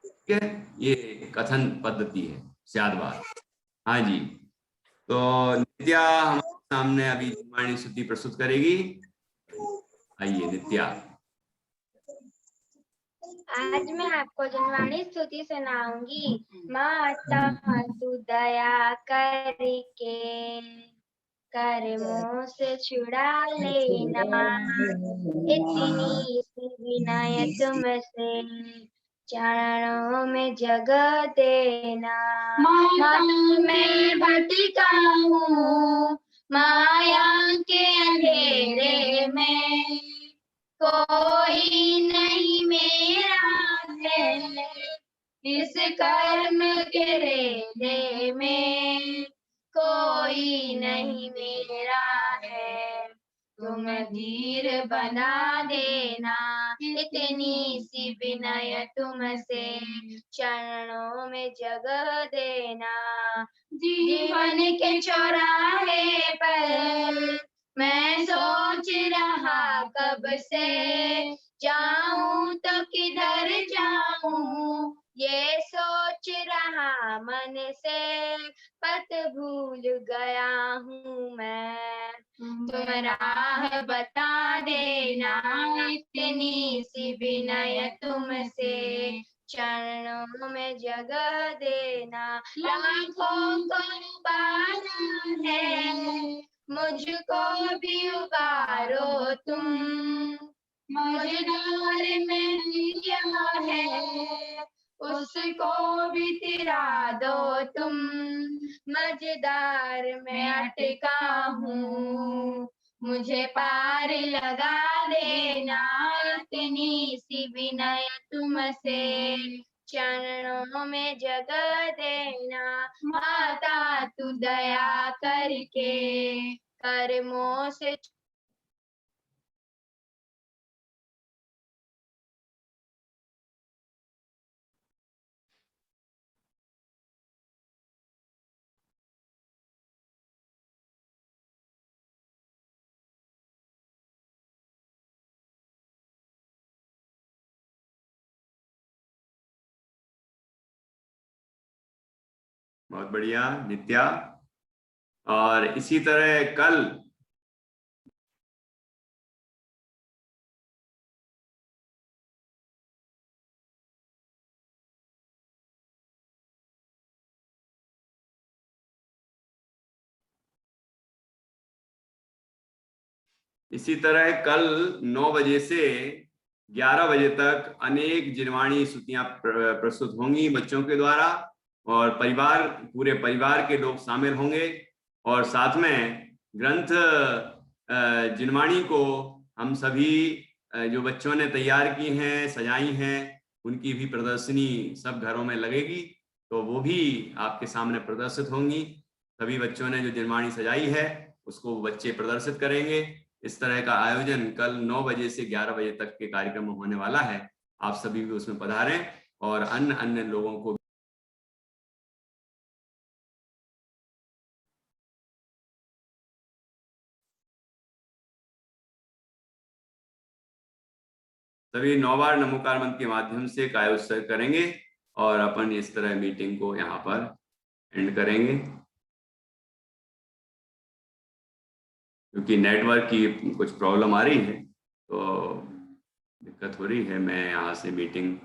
ठीक है, ये कथन पद्धति है स्यादवाद। हाँ जी, तो नित्या हमारे सामने अभी वाणी स्तुति प्रस्तुत करेगी। आइए नित्या। आज मैं आपको जनवाणी स्तुति सुनाऊंगी। माता तू दया करके कर्मों से छुड़ा लेना, इतनी सी विनय तुमसे चरणों में जगह देना। माता मैं भटका हूँ माया के अंधेरे में, कोई नहीं मेरा है इस कर्म के रेले में, कोई नहीं मेरा है तुम धीर बना देना। इतनी सी विनय तुमसे चरणों में जगह देना। जीवन के चौराहे पर मैं सोच रहा कब से, जाऊं तो किधर जाऊं ये सोच रहा मन से, पथ भूल गया हूँ मैं तुम राह बता देना। इतनी सी विनय तुमसे चरणों में जगह देना। लाखों को उबारा है मुझको भी उबारो तुम, मझधार में लिया है उसको भी तिरा दो तुम। मझधार में अटका हूँ मुझे पार लगा देना। इतनी सी विनय तुमसे चरणों में जगह देना। माता तू दया करके कर्मों से बहुत बढ़िया नित्या। और इसी तरह कल इसी तरह कल 9 बजे से 11 बजे तक अनेक जिनवाणी स्तुतियां प्रस्तुत होंगी बच्चों के द्वारा, और पूरे परिवार के लोग शामिल होंगे। और साथ में ग्रंथ जिनवाणी को हम सभी जो बच्चों ने तैयार की हैं, सजाई हैं, उनकी भी प्रदर्शनी सब घरों में लगेगी, तो वो भी आपके सामने प्रदर्शित होंगी। सभी बच्चों ने जो जिनवाणी सजाई है उसको बच्चे प्रदर्शित करेंगे। इस तरह का आयोजन कल 9 बजे से 11 बजे तक के कार्यक्रम में होने वाला है। आप सभी भी उसमें पधारें और अन्य लोगों को सभी 9 बार नमोकार मंत्र के माध्यम से काय उत्सर्ग करेंगे और अपन इस तरह मीटिंग को यहाँ पर एंड करेंगे। क्योंकि नेटवर्क की कुछ प्रॉब्लम आ रही है तो दिक्कत हो रही है, मैं यहाँ से मीटिंग